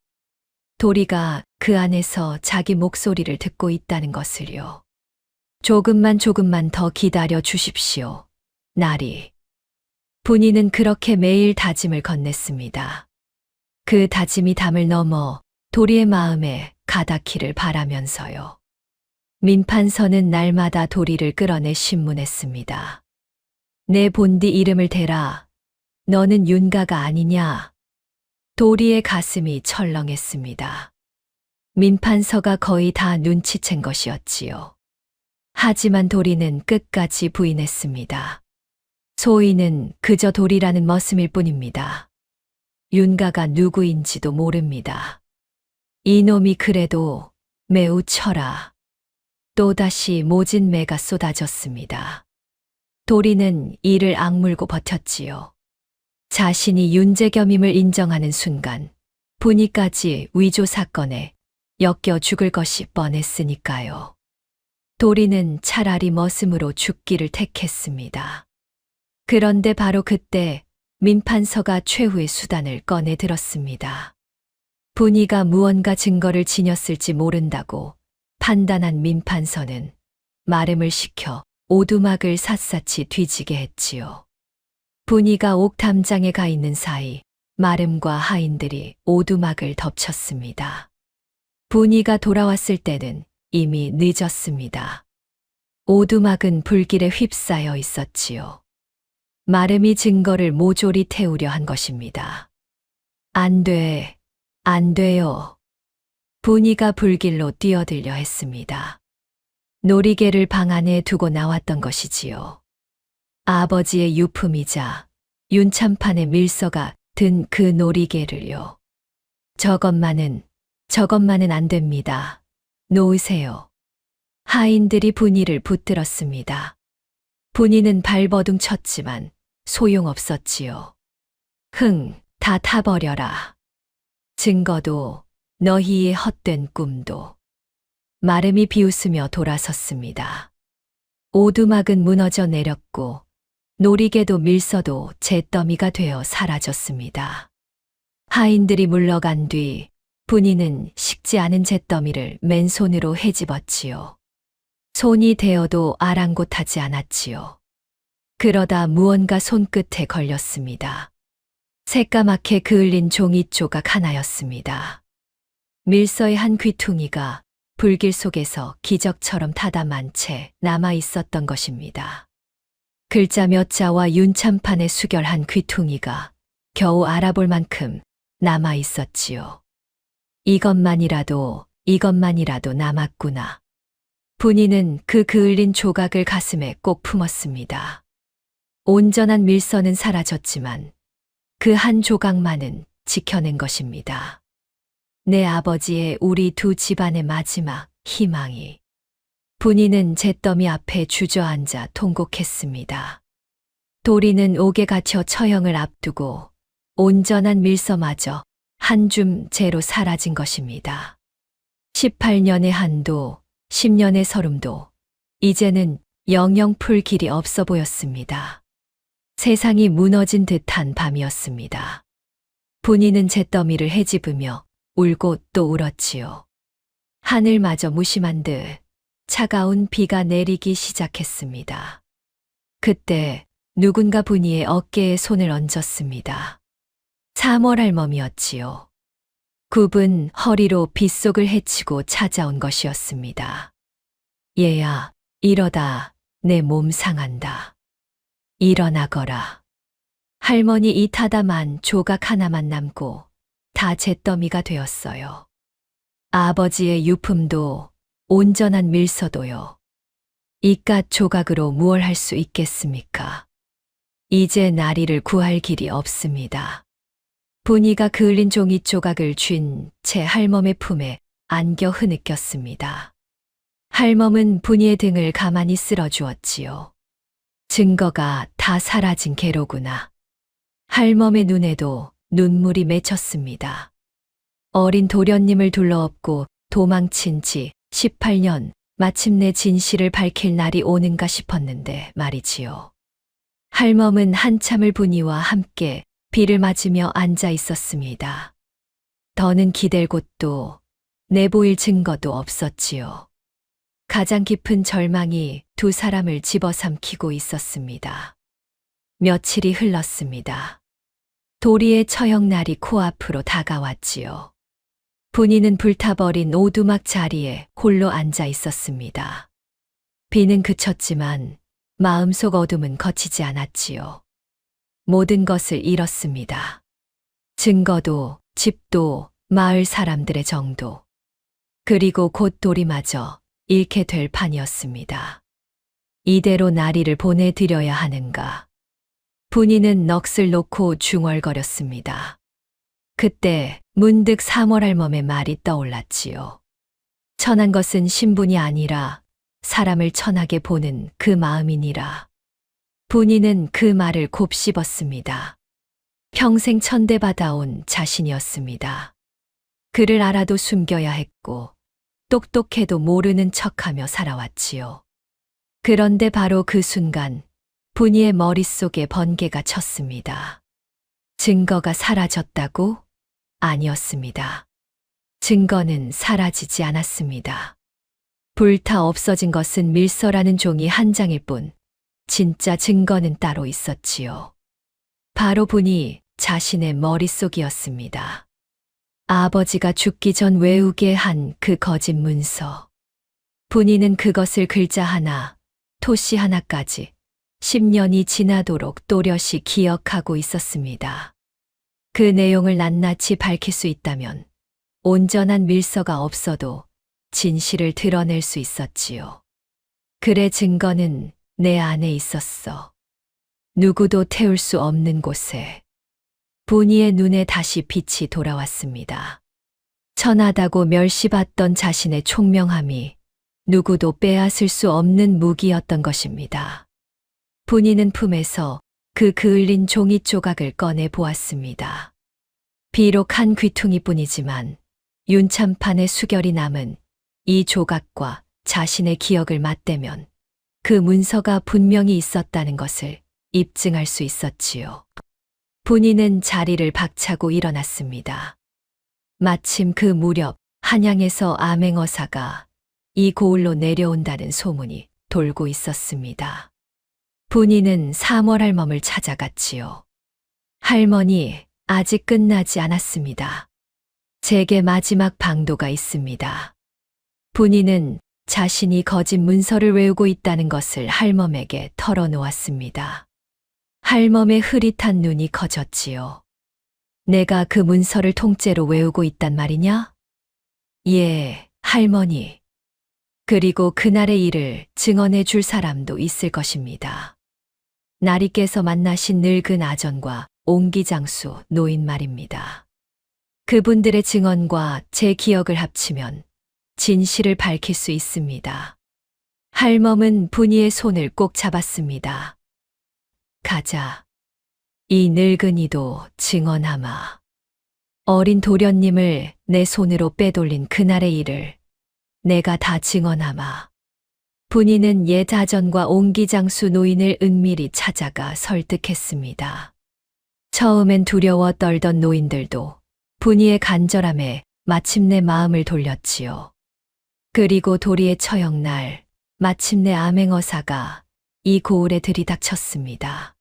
도리가 그 안에서 자기 목소리를 듣고 있다는 것을요. 조금만 더 기다려 주십시오. 나리. 분이는 그렇게 매일 다짐을 건넸습니다. 그 다짐이 담을 넘어 도리의 마음에 가닿기를 바라면서요. 민판서는 날마다 도리를 끌어내 신문했습니다. 내 본디 이름을 대라. 너는 윤가가 아니냐? 도리의 가슴이 철렁했습니다. 민판서가 거의 다 눈치챈 것이었지요. 하지만 도리는 끝까지 부인했습니다. 소인은 그저 도리라는 머슴일 뿐입니다. 윤가가 누구인지도 모릅니다. 이놈이 그래도 매우 쳐라. 또다시 모진 매가 쏟아졌습니다. 도리는 이를 악물고 버텼지요. 자신이 윤재겸임을 인정하는 순간 분이까지 위조 사건에 엮여 죽을 것이 뻔했으니까요. 도리는 차라리 머슴으로 죽기를 택했습니다. 그런데 바로 그때 민판서가 최후의 수단을 꺼내 들었습니다. 분이가 무언가 증거를 지녔을지 모른다고 판단한 민판서는 마름을 시켜 오두막을 샅샅이 뒤지게 했지요. 분이가 옥담장에 가 있는 사이 마름과 하인들이 오두막을 덮쳤습니다. 분이가 돌아왔을 때는 이미 늦었습니다. 오두막은 불길에 휩싸여 있었지요. 마름이 증거를 모조리 태우려 한 것입니다. 안 돼요. 분이가 불길로 뛰어들려 했습니다. 놀이개를 방 안에 두고 나왔던 것이지요. 아버지의 유품이자 윤참판의 밀서가 든 그 놀이개를요. 저것만은 안 됩니다. 놓으세요. 하인들이 분이를 붙들었습니다. 분이는 발버둥 쳤지만 소용없었지요. 다 타버려라. 증거도 너희의 헛된 꿈도. 마름이 비웃으며 돌아섰습니다. 오두막은 무너져 내렸고 놀이개도 밀서도 잿더미가 되어 사라졌습니다. 하인들이 물러간 뒤 분이는 식지 않은 잿더미를 맨손으로 헤집었지요. 손이 대어도 아랑곳하지 않았지요. 그러다 무언가 손끝에 걸렸습니다. 새까맣게 그을린 종이 조각 하나였습니다. 밀서의 한 귀퉁이가 불길 속에서 기적처럼 타담한 채 남아 있었던 것입니다. 글자 몇 자와 윤참판에 수결한 귀퉁이가 겨우 알아볼 만큼 남아 있었지요. 이것만이라도 남았구나. 분이는 그 그을린 조각을 가슴에 꼭 품었습니다. 온전한 밀서는 사라졌지만 그 한 조각만은 지켜낸 것입니다. 내 아버지의 우리 두 집안의 마지막 희망이. 분이는 잿더미 앞에 주저앉아 통곡했습니다. 도리는 옥에 갇혀 처형을 앞두고 온전한 밀서마저 한 줌 재로 사라진 것입니다. 18년의 한도, 10년의 서름도 이제는 영영 풀 길이 없어 보였습니다. 세상이 무너진 듯한 밤이었습니다. 분이는 잿더미를 헤집으며 울고 또 울었지요. 하늘마저 무심한 듯 차가운 비가 내리기 시작했습니다. 그때 누군가 분이의 어깨에 손을 얹었습니다. 사월 할멈이었지요. 굽은 허리로 빗속을 헤치고 찾아온 것이었습니다. 얘야, 이러다 내 몸 상한다. 일어나거라. 할머니 이 타담한 조각 하나만 남고 다 잿더미가 되었어요. 아버지의 유품도 온전한 밀서도요. 이깟 조각으로 무얼 할 수 있겠습니까? 이제 나리를 구할 길이 없습니다. 분이가 그을린 종이 조각을 쥔 채 할멈의 품에 안겨 흐느꼈습니다. 할멈은 분이의 등을 가만히 쓸어주었지요. 증거가 다 사라진 게로구나. 할멈의 눈에도 눈물이 맺혔습니다. 어린 도련님을 둘러엎고 도망친 지 18년, 마침내 진실을 밝힐 날이 오는가 싶었는데 말이지요. 할멈은 한참을 분이와 함께 비를 맞으며 앉아 있었습니다. 더는 기댈 곳도 내보일 증거도 없었지요. 가장 깊은 절망이 두 사람을 집어삼키고 있었습니다. 며칠이 흘렀습니다. 도리의 처형날이 코앞으로 다가왔지요. 분이는 불타버린 오두막 자리에 홀로 앉아 있었습니다. 비는 그쳤지만 마음속 어둠은 거치지 않았지요. 모든 것을 잃었습니다. 증거도, 집도, 마을 사람들의 정도, 그리고 곧 도리마저 잃게 될 판이었습니다. 이대로 나리를 보내드려야 하는가. 분이는 넋을 놓고 중얼거렸습니다. 그때 문득 사월 할멈의 말이 떠올랐지요. 천한 것은 신분이 아니라 사람을 천하게 보는 그 마음이니라. 분이는 그 말을 곱씹었습니다. 평생 천대받아온 자신이었습니다. 그를 알아도 숨겨야 했고 똑똑해도 모르는 척하며 살아왔지요. 그런데 바로 그 순간 분이의 머릿속에 번개가 쳤습니다. 증거가 사라졌다고? 아니었습니다. 증거는 사라지지 않았습니다. 불타 없어진 것은 밀서라는 종이 한 장일 뿐 진짜 증거는 따로 있었지요. 바로 분이 자신의 머릿속이었습니다. 아버지가 죽기 전 외우게 한 그 거짓 문서. 분이는 그것을 글자 하나, 토시 하나까지 10년이 지나도록 또렷이 기억하고 있었습니다. 그 내용을 낱낱이 밝힐 수 있다면 온전한 밀서가 없어도 진실을 드러낼 수 있었지요. 글의 증거는 내 안에 있었어. 누구도 태울 수 없는 곳에. 분이의 눈에 다시 빛이 돌아왔습니다. 천하다고 멸시받던 자신의 총명함이 누구도 빼앗을 수 없는 무기였던 것입니다. 분이는 품에서 그 그을린 종이 조각을 꺼내 보았습니다. 비록 한 귀퉁이뿐이지만 윤참판에 수결이 남은 이 조각과 자신의 기억을 맞대면 그 문서가 분명히 있었다는 것을 입증할 수 있었지요. 분이는 자리를 박차고 일어났습니다. 마침 그 무렵 한양에서 암행어사가 이 고을로 내려온다는 소문이 돌고 있었습니다. 분이는 사월할멈을 찾아갔지요. 할머니, 아직 끝나지 않았습니다. 제게 마지막 방도가 있습니다. 분이는 자신이 거짓 문서를 외우고 있다는 것을 할멈에게 털어놓았습니다. 할멈의 흐릿한 눈이 커졌지요. 내가 그 문서를 통째로 외우고 있단 말이냐? 예, 할머니. 그리고 그날의 일을 증언해 줄 사람도 있을 것입니다. 나리께서 만나신 늙은 아전과 옹기장수 노인 말입니다. 그분들의 증언과 제 기억을 합치면 진실을 밝힐 수 있습니다. 할멈은 분이의 손을 꼭 잡았습니다. 가자. 이 늙은이도 증언하마. 어린 도련님을 내 손으로 빼돌린 그날의 일을 내가 다 증언하마. 분이는 옛 아전과 옹기장수 노인을 은밀히 찾아가 설득했습니다. 처음엔 두려워 떨던 노인들도 분이의 간절함에 마침내 마음을 돌렸지요. 그리고 도리의 처형날, 마침내 암행어사가 이 고을에 들이닥쳤습니다.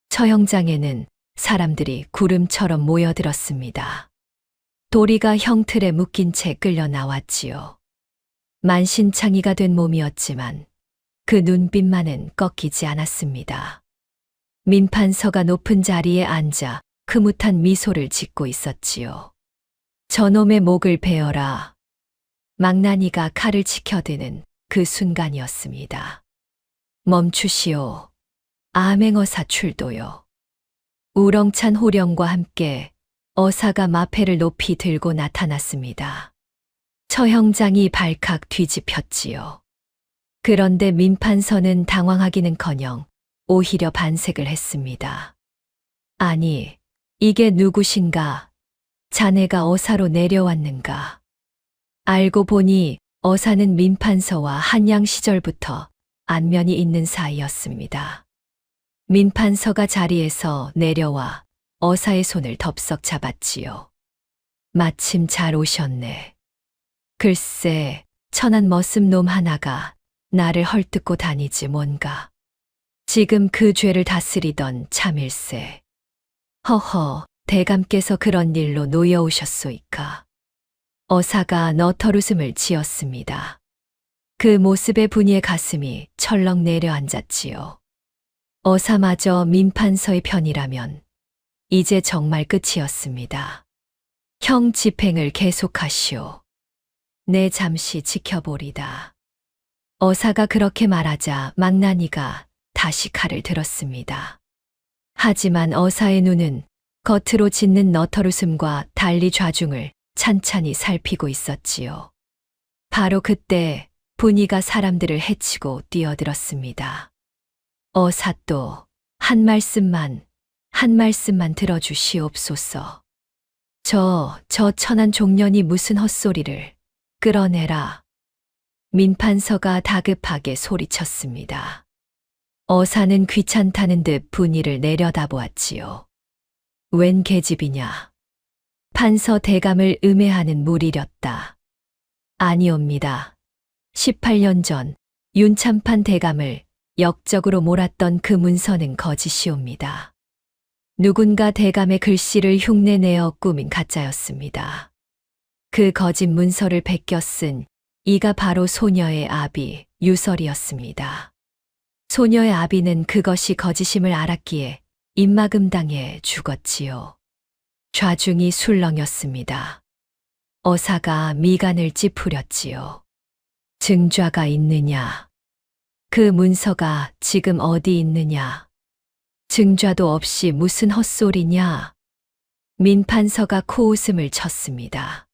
처형장에는 사람들이 구름처럼 모여들었습니다. 도리가 형틀에 묶인 채 끌려 나왔지요. 만신창이가 된 몸이었지만 그 눈빛만은 꺾이지 않았습니다. 민판서가 높은 자리에 앉아 흐뭇한 미소를 짓고 있었지요. 저놈의 목을 베어라. 망나니가 칼을 치켜드는 그 순간이었습니다. 멈추시오. 암행어사 출도요. 우렁찬 호령과 함께 어사가 마패를 높이 들고 나타났습니다. 처형장이 발칵 뒤집혔지요. 그런데 민판서는 당황하기는커녕 오히려 반색을 했습니다. 아니, 이게 누구신가? 자네가 어사로 내려왔는가? 알고 보니 어사는 민판서와 한양 시절부터 안면이 있는 사이였습니다. 민판서가 자리에서 내려와 어사의 손을 덥석 잡았지요. 마침 잘 오셨네. 글쎄, 천한 머슴 놈 하나가 나를 헐뜯고 다니지 뭔가. 지금 그 죄를 다스리던 참일세. 허허, 대감께서 그런 일로 놓여오셨소이까. 어사가 너털웃음을 지었습니다. 그 모습에 분이의 가슴이 철렁 내려앉았지요. 어사마저 민판서의 편이라면 이제 정말 끝이었습니다. 형 집행을 계속하시오. 내 잠시 지켜보리다. 어사가 그렇게 말하자 망나니가 다시 칼을 들었습니다. 하지만 어사의 눈은 겉으로 짓는 너털웃음과 달리 좌중을 찬찬히 살피고 있었지요. 바로 그때 분이가 사람들을 해치고 뛰어들었습니다. 어사또 한 말씀만 들어주시옵소서. 저 천한 종년이 무슨 헛소리를 끌어내라. 민판서가 다급하게 소리쳤습니다. 어사는 귀찮다는 듯 분이를 내려다보았지요. 웬 계집이냐. 판서 대감을 음해하는 무리렸다. 아니옵니다. 18년 전 윤참판 대감을 역적으로 몰았던 그 문서는 거짓이옵니다. 누군가 대감의 글씨를 흉내내어 꾸민 가짜였습니다. 그 거짓 문서를 베껴 쓴 이가 바로 소녀의 아비 유설이었습니다. 소녀의 아비는 그것이 거짓임을 알았기에 입막음당해 죽었지요. 좌중이 술렁였습니다. 어사가 미간을 찌푸렸지요. 증좌가 있느냐? 그 문서가 지금 어디 있느냐? 증좌도 없이 무슨 헛소리냐? 민판서가 코웃음을 쳤습니다.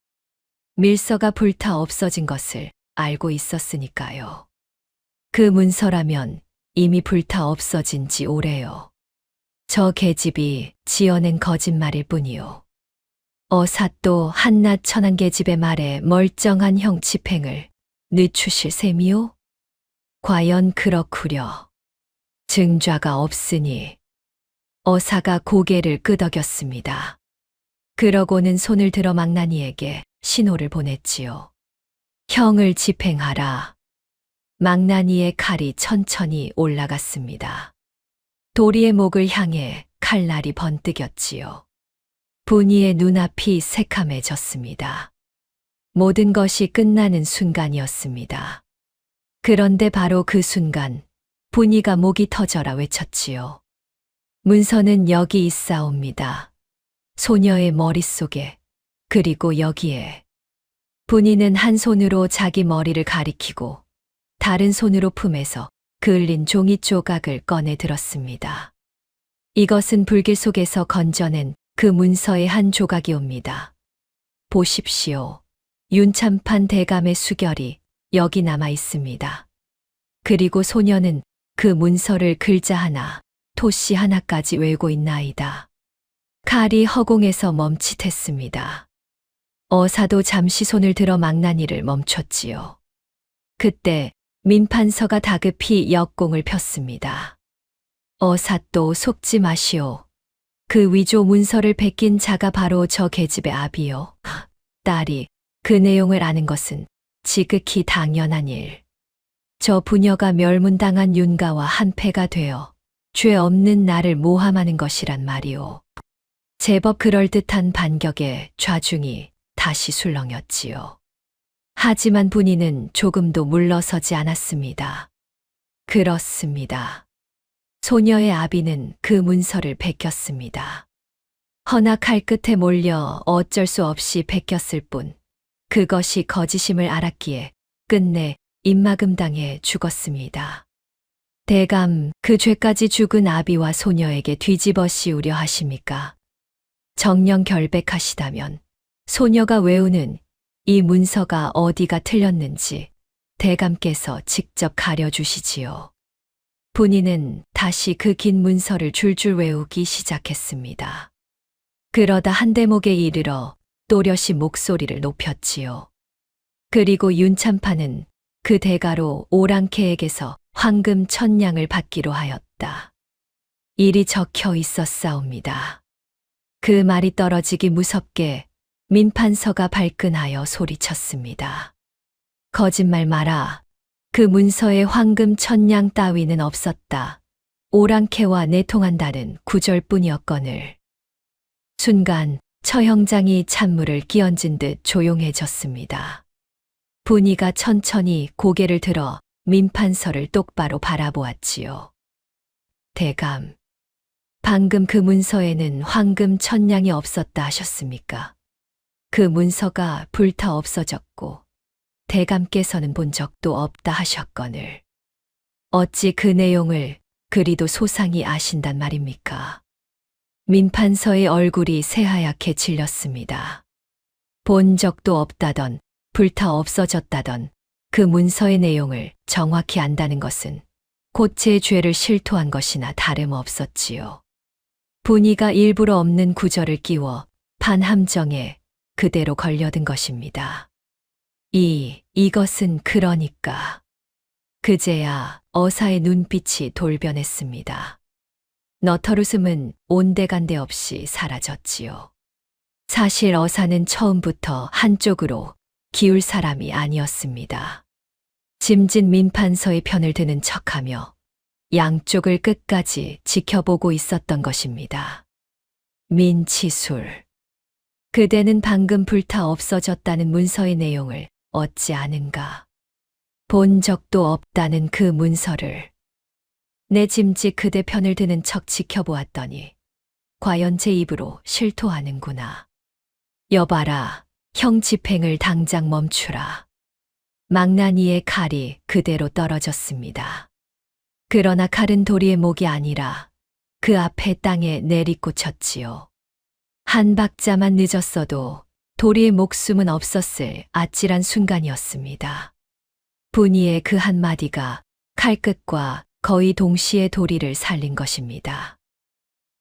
밀서가 불타 없어진 것을 알고 있었으니까요. 그 문서라면 이미 불타 없어진 지 오래요. 저 계집이 지어낸 거짓말일 뿐이요. 어사 또 한낱 천한 계집의 말에 멀쩡한 형 집행을 늦추실 셈이요? 과연 그렇구려. 증좌가 없으니 어사가 고개를 끄덕였습니다. 그러고는 손을 들어 망나니에게 신호를 보냈지요. 형을 집행하라. 망나니의 칼이 천천히 올라갔습니다. 도리의 목을 향해 칼날이 번뜩였지요. 분이의 눈앞이 새카매졌습니다. 모든 것이 끝나는 순간이었습니다. 그런데 바로 그 순간 분이가 목이 터져라 외쳤지요. 문서는 여기 있사옵니다. 소녀의 머릿속에, 그리고 여기에. 분이는 한 손으로 자기 머리를 가리키고 다른 손으로 품에서 그을린 종이 조각을 꺼내 들었습니다. 이것은 불길 속에서 건져낸 그 문서의 한 조각이옵니다. 보십시오. 윤참판 대감의 수결이 여기 남아 있습니다. 그리고 소녀는 그 문서를 글자 하나, 토시 하나까지 외우고 있나이다. 칼이 허공에서 멈칫했습니다. 어사도 잠시 손을 들어 망나니를 멈췄지요. 그때 민판서가 다급히 역공을 폈습니다. 어사 또 속지 마시오. 그 위조 문서를 베낀 자가 바로 저 계집의 아비요. 딸이 그 내용을 아는 것은 지극히 당연한 일. 저 부녀가 멸문당한 윤가와 한패가 되어 죄 없는 나를 모함하는 것이란 말이오. 제법 그럴듯한 반격에 좌중이 다시 술렁였지요. 하지만 분이는 조금도 물러서지 않았습니다. 그렇습니다. 소녀의 아비는 그 문서를 베꼈습니다. 허나 칼끝에 몰려 어쩔 수 없이 베꼈을 뿐 그것이 거짓임을 알았기에 끝내 입막음당해 죽었습니다. 대감, 그 죄까지 죽은 아비와 소녀에게 뒤집어 씌우려 하십니까? 정녕 결백하시다면 소녀가 외우는 이 문서가 어디가 틀렸는지 대감께서 직접 가려주시지요. 분이는 다시 그 긴 문서를 줄줄 외우기 시작했습니다. 그러다 한 대목에 이르러 또렷이 목소리를 높였지요. 그리고 윤참판은 그 대가로 오랑캐에게서 황금 1000냥을 받기로 하였다. 일이 적혀 있었사옵니다. 그 말이 떨어지기 무섭게 민판서가 발끈하여 소리쳤습니다. 거짓말 마라. 그 문서에 황금 1000냥 따위는 없었다. 오랑캐와 내통한다는 구절뿐이었거늘. 순간 처형장이 찬물을 끼얹은 듯 조용해졌습니다. 분이가 천천히 고개를 들어 민판서를 똑바로 바라보았지요. 대감, 방금 그 문서에는 황금 1000냥이 없었다 하셨습니까? 그 문서가 불타 없어졌고 대감께서는 본 적도 없다 하셨거늘. 어찌 그 내용을 그리도 소상히 아신단 말입니까? 민판서의 얼굴이 새하얗게 질렸습니다. 본 적도 없다던 불타 없어졌다던 그 문서의 내용을 정확히 안다는 것은 곧 제 죄를 실토한 것이나 다름없었지요. 분이가 일부러 없는 구절을 끼워 판함정에 그대로 걸려든 것입니다. 이것은 그러니까. 그제야 어사의 눈빛이 돌변했습니다. 너털웃음은 온데간데 없이 사라졌지요. 사실 어사는 처음부터 한쪽으로 기울 사람이 아니었습니다. 짐진 민판서의 편을 드는 척하며 양쪽을 끝까지 지켜보고 있었던 것입니다. 민치술. 그대는 방금 불타 없어졌다는 문서의 내용을 어찌 아는가? 본 적도 없다는 그 문서를. 내 짐짓 그대 편을 드는 척 지켜보았더니 과연 제 입으로 실토하는구나. 여봐라, 형 집행을 당장 멈추라. 망나니의 칼이 그대로 떨어졌습니다. 그러나 칼은 도리의 목이 아니라 그 앞에 땅에 내리꽂혔지요. 한 박자만 늦었어도 도리의 목숨은 없었을 아찔한 순간이었습니다. 분이의 그 한마디가 칼끝과 거의 동시에 도리를 살린 것입니다.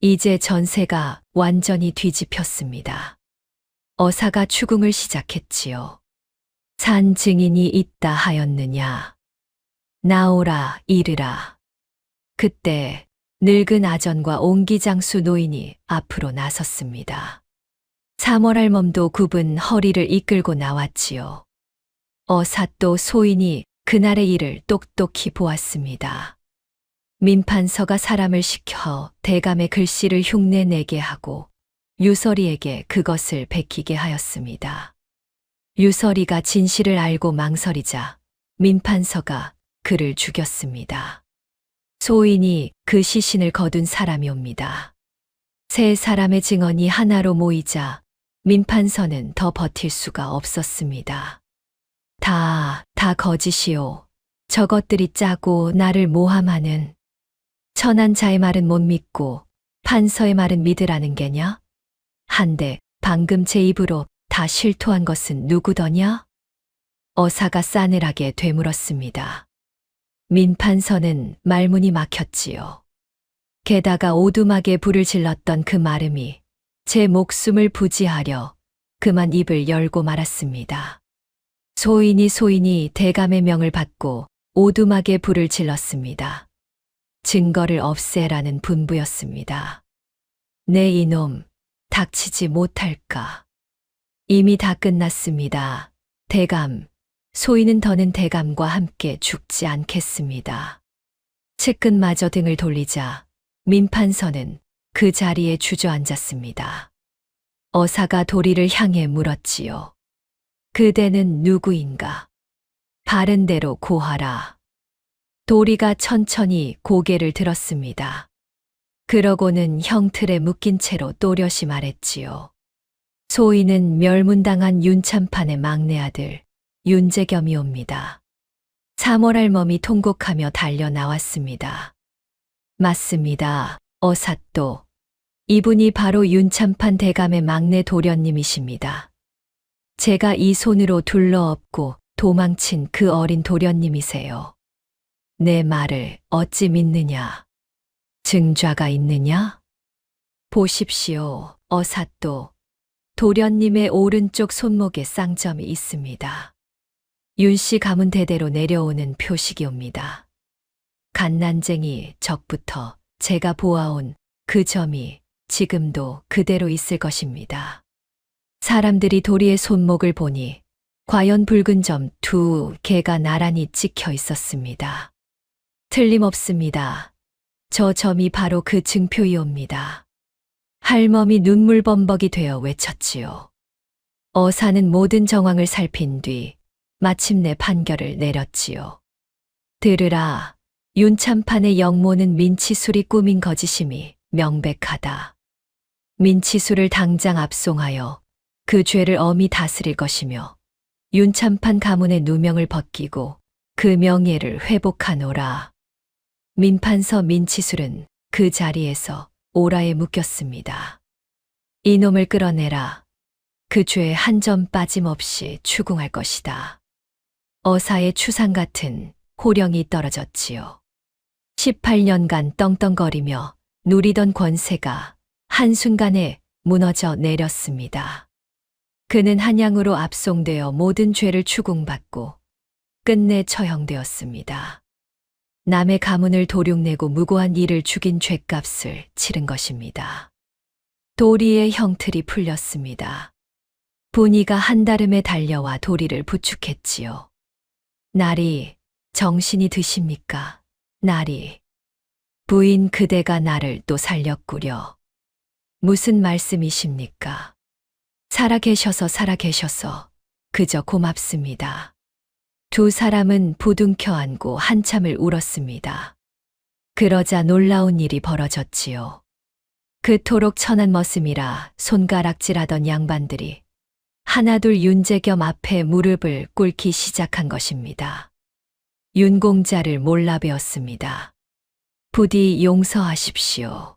이제 전세가 완전히 뒤집혔습니다. 어사가 추궁을 시작했지요. 산 증인이 있다 하였느냐. 나오라 이르라. 그때 늙은 아전과 옹기장수 노인이 앞으로 나섰습니다. 사월할멈도 굽은 허리를 이끌고 나왔지요. 어삿도 소인이 그날의 일을 똑똑히 보았습니다. 민판서가 사람을 시켜 대감의 글씨를 흉내내게 하고 유서리에게 그것을 베끼게 하였습니다. 유서리가 진실을 알고 망설이자 민판서가 그를 죽였습니다. 소인이 그 시신을 거둔 사람이옵니다. 세 사람의 증언이 하나로 모이자 민판서는 더 버틸 수가 없었습니다. 다 거짓이오. 저것들이 짜고 나를 모함하는. 천한 자의 말은 못 믿고 판서의 말은 믿으라는 게냐? 한데 방금 제 입으로 다 실토한 것은 누구더냐? 어사가 싸늘하게 되물었습니다. 민판서는 말문이 막혔지요. 게다가 오두막에 불을 질렀던 그 마름이 제 목숨을 부지하려 그만 입을 열고 말았습니다. 소인이 대감의 명을 받고 오두막에 불을 질렀습니다. 증거를 없애라는 분부였습니다. 내 이놈, 닥치지 못할까. 이미 다 끝났습니다. 대감, 소인은 더는 대감과 함께 죽지 않겠습니다. 측근마저 등을 돌리자 민판서는 그 자리에 주저앉았습니다. 어사가 도리를 향해 물었지요. 그대는 누구인가? 바른 대로 고하라. 도리가 천천히 고개를 들었습니다. 그러고는 형틀에 묶인 채로 또렷이 말했지요. 소인은 멸문당한 윤참판의 막내 아들 윤재겸이옵니다. 사월할멈이 통곡하며 달려 나왔습니다. 맞습니다. 어삿도. 이분이 바로 윤참판 대감의 막내 도련님이십니다. 제가 이 손으로 둘러엎고 도망친 그 어린 도련님이세요. 내 말을 어찌 믿느냐? 증좌가 있느냐? 보십시오, 어삿도. 도련님의 오른쪽 손목에 쌍점이 있습니다. 윤씨 가문 대대로 내려오는 표식이옵니다. 갓난쟁이 적부터 제가 보아온 그 점이 지금도 그대로 있을 것입니다. 사람들이 도리의 손목을 보니 과연 붉은 점 2개가 나란히 찍혀 있었습니다. 틀림없습니다. 저 점이 바로 그 증표이옵니다. 할멈이 눈물범벅이 되어 외쳤지요. 어사는 모든 정황을 살핀 뒤 마침내 판결을 내렸지요. 들으라. 윤참판의 영모는 민치술이 꾸민 거짓임이 명백하다. 민치술을 당장 압송하여 그 죄를 엄히 다스릴 것이며 윤참판 가문의 누명을 벗기고 그 명예를 회복하노라. 민판서 민치술은 그 자리에서 오라에 묶였습니다. 이놈을 끌어내라. 그 죄에 한 점 빠짐없이 추궁할 것이다. 어사의 추상 같은 호령이 떨어졌지요. 18년간 떵떵거리며 누리던 권세가 한순간에 무너져 내렸습니다. 그는 한양으로 압송되어 모든 죄를 추궁받고 끝내 처형되었습니다. 남의 가문을 도륙내고 무고한 이를 죽인 죗값을 치른 것입니다. 도리의 형틀이 풀렸습니다. 분이가 한달음에 달려와 도리를 부축했지요. 나리, 정신이 드십니까? 나리. 부인 그대가 나를 또 살렸구려. 무슨 말씀이십니까? 살아계셔서 그저 고맙습니다. 두 사람은 부둥켜 안고 한참을 울었습니다. 그러자 놀라운 일이 벌어졌지요. 그토록 천한 머슴이라 손가락질하던 양반들이 하나둘 윤재겸 앞에 무릎을 꿇기 시작한 것입니다. 윤공자를 몰라배웠습니다. 부디 용서하십시오.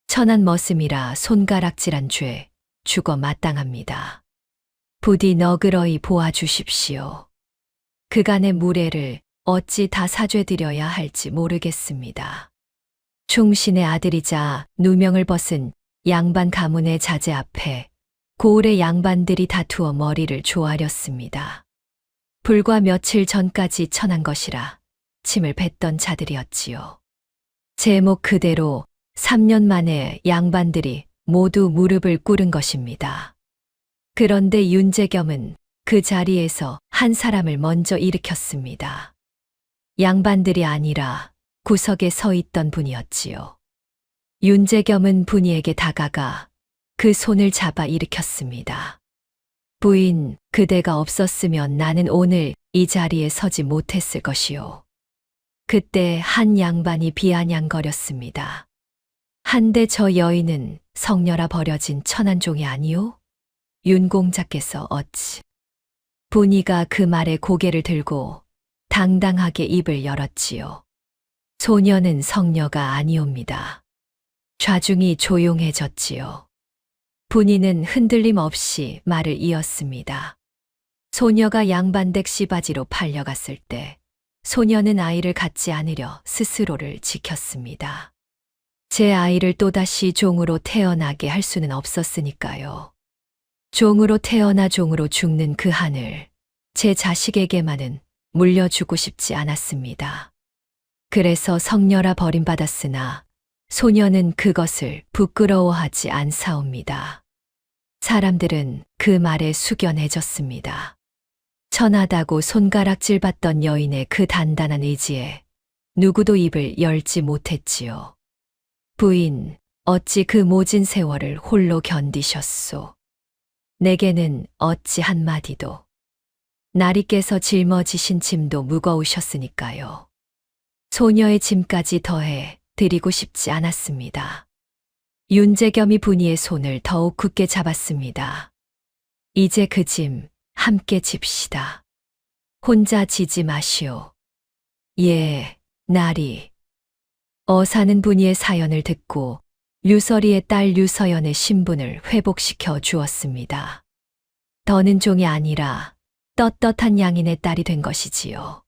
천한 머슴이라 손가락질한 죄 죽어 마땅합니다. 부디 너그러이 보아주십시오. 그간의 무례를 어찌 다 사죄드려야 할지 모르겠습니다. 충신의 아들이자 누명을 벗은 양반 가문의 자제 앞에 고을의 양반들이 다투어 머리를 조아렸습니다. 불과 며칠 전까지 천한 것이라 침을 뱉던 자들이었지요. 제목 그대로 3년 만에 양반들이 모두 무릎을 꿇은 것입니다. 그런데 윤재겸은 그 자리에서 한 사람을 먼저 일으켰습니다. 양반들이 아니라 구석에 서 있던 분이었지요. 윤재겸은 분이에게 다가가 그 손을 잡아 일으켰습니다. 부인, 그대가 없었으면 나는 오늘 이 자리에 서지 못했을 것이요. 그때 한 양반이 비아냥거렸습니다. 한데 저 여인은 성녀라 버려진 천한종이 아니오? 윤 공자께서 어찌. 분이가 그 말에 고개를 들고 당당하게 입을 열었지요. 소녀는 성녀가 아니옵니다. 좌중이 조용해졌지요. 분이는 흔들림 없이 말을 이었습니다. 소녀가 양반댁 씨바지로 팔려갔을 때 소녀는 아이를 갖지 않으려 스스로를 지켰습니다. 제 아이를 또다시 종으로 태어나게 할 수는 없었으니까요. 종으로 태어나 종으로 죽는 그 한을 제 자식에게만은 물려주고 싶지 않았습니다. 그래서 성녀라 버림받았으나 소녀는 그것을 부끄러워하지 않사옵니다. 사람들은 그 말에 숙연해졌습니다. 천하다고 손가락질 받던 여인의 그 단단한 의지에 누구도 입을 열지 못했지요. 부인, 어찌 그 모진 세월을 홀로 견디셨소. 내게는 어찌 한마디도. 나리께서 짊어지신 짐도 무거우셨으니까요. 소녀의 짐까지 더해 드리고 싶지 않았습니다. 윤재겸이 분이의 손을 더욱 굳게 잡았습니다. 이제 그 짐 함께 집시다. 혼자 지지 마시오. 예, 나리. 어사는 분이의 사연을 듣고 류서리의 딸 류서연의 신분을 회복시켜 주었습니다. 더는 종이 아니라 떳떳한 양인의 딸이 된 것이지요.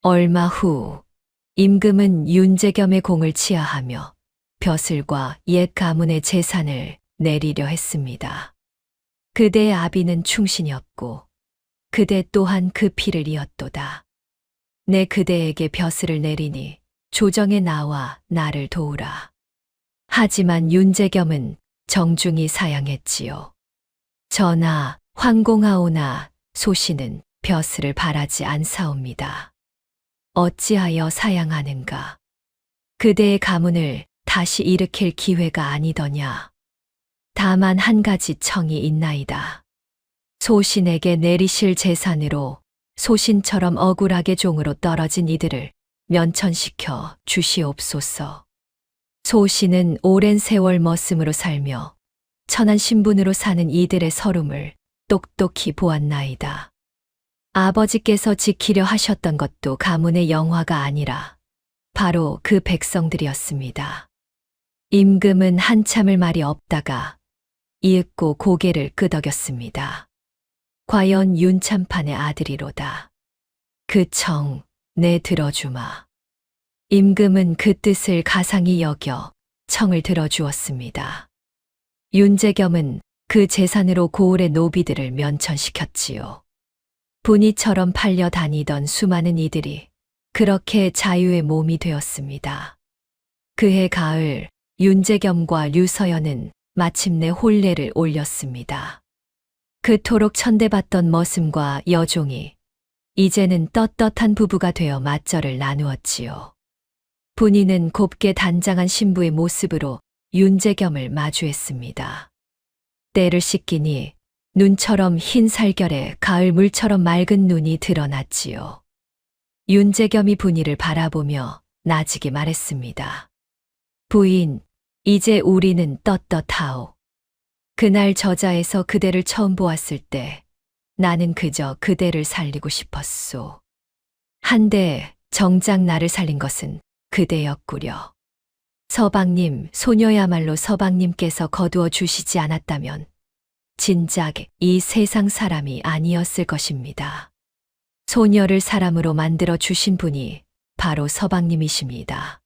얼마 후 임금은 윤재겸의 공을 치하하며 벼슬과 옛 가문의 재산을 내리려 했습니다. 그대의 아비는 충신이었고 그대 또한 그 피를 이었도다. 내 그대에게 벼슬을 내리니 조정에 나와 나를 도우라. 하지만 윤재겸은 정중히 사양했지요. 전하, 황공하오나 소신은 벼슬을 바라지 않사옵니다. 어찌하여 사양하는가? 그대의 가문을 다시 일으킬 기회가 아니더냐. 다만 한 가지 청이 있나이다. 소신에게 내리실 재산으로 소신처럼 억울하게 종으로 떨어진 이들을 면천시켜 주시옵소서. 소신은 오랜 세월 머슴으로 살며 천한 신분으로 사는 이들의 서름을 똑똑히 보았나이다. 아버지께서 지키려 하셨던 것도 가문의 영화가 아니라 바로 그 백성들이었습니다. 임금은 한참을 말이 없다가 이윽고 고개를 끄덕였습니다. 과연 윤참판의 아들이로다. 그 청, 내 들어주마. 임금은 그 뜻을 가상히 여겨 청을 들어주었습니다. 윤재겸은 그 재산으로 고을의 노비들을 면천시켰지요. 분이처럼 팔려 다니던 수많은 이들이 그렇게 자유의 몸이 되었습니다. 그해 가을 윤재겸과 류서연은 마침내 혼례를 올렸습니다. 그토록 천대받던 머슴과 여종이 이제는 떳떳한 부부가 되어 맞절을 나누었지요. 분이는 곱게 단장한 신부의 모습으로 윤재겸을 마주했습니다. 때를 씻기니 눈처럼 흰 살결에 가을 물처럼 맑은 눈이 드러났지요. 윤재겸이 분이를 바라보며 나지게 말했습니다. 부인, 이제 우리는 떳떳하오. 그날 저자에서 그대를 처음 보았을 때 나는 그저 그대를 살리고 싶었소. 한데 정작 나를 살린 것은 그대였구려. 서방님, 소녀야말로 서방님께서 거두어 주시지 않았다면 진작 이 세상 사람이 아니었을 것입니다. 소녀를 사람으로 만들어 주신 분이 바로 서방님이십니다.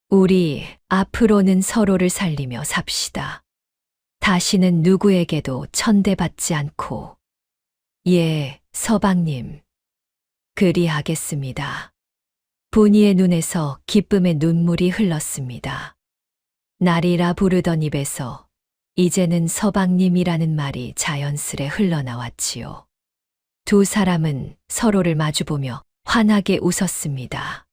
우리 앞으로는 서로를 살리며 삽시다. 다시는 누구에게도 천대받지 않고. 예, 서방님, 그리하겠습니다. 분이의 눈에서 기쁨의 눈물이 흘렀습니다. 날이라 부르던 입에서 이제는 서방님이라는 말이 자연스레 흘러나왔지요. 두 사람은 서로를 마주보며 환하게 웃었습니다.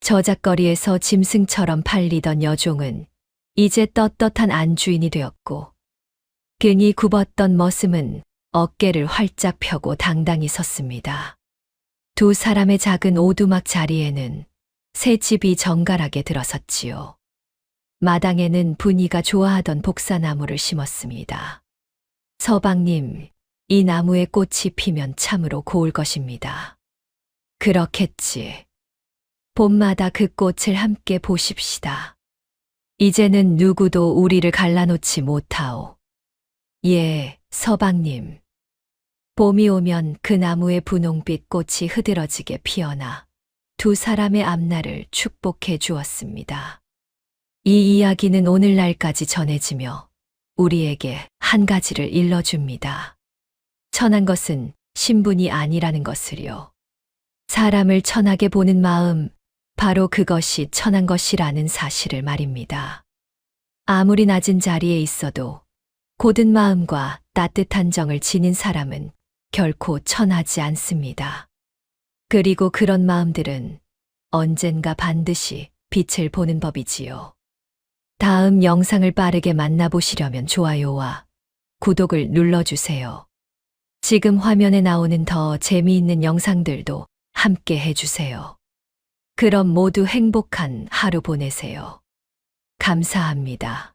저작거리에서 짐승처럼 팔리던 여종은 이제 떳떳한 안주인이 되었고, 등이 굽었던 머슴은 어깨를 활짝 펴고 당당히 섰습니다. 두 사람의 작은 오두막 자리에는 새 집이 정갈하게 들어섰지요. 마당에는 분이가 좋아하던 복사나무를 심었습니다. 서방님, 이 나무에 꽃이 피면 참으로 고울 것입니다. 그렇겠지. 봄마다 그 꽃을 함께 보십시다. 이제는 누구도 우리를 갈라놓지 못하오. 예, 서방님. 봄이 오면 그 나무의 분홍빛 꽃이 흐드러지게 피어나 두 사람의 앞날을 축복해 주었습니다. 이 이야기는 오늘날까지 전해지며 우리에게 한 가지를 일러줍니다. 천한 것은 신분이 아니라는 것을요. 사람을 천하게 보는 마음, 바로 그것이 천한 것이라는 사실을 말입니다. 아무리 낮은 자리에 있어도 고든 마음과 따뜻한 정을 지닌 사람은 결코 천하지 않습니다. 그리고 그런 마음들은 언젠가 반드시 빛을 보는 법이지요. 다음 영상을 빠르게 만나보시려면 좋아요와 구독을 눌러주세요. 지금 화면에 나오는 더 재미있는 영상들도 함께 해주세요. 그럼 모두 행복한 하루 보내세요. 감사합니다.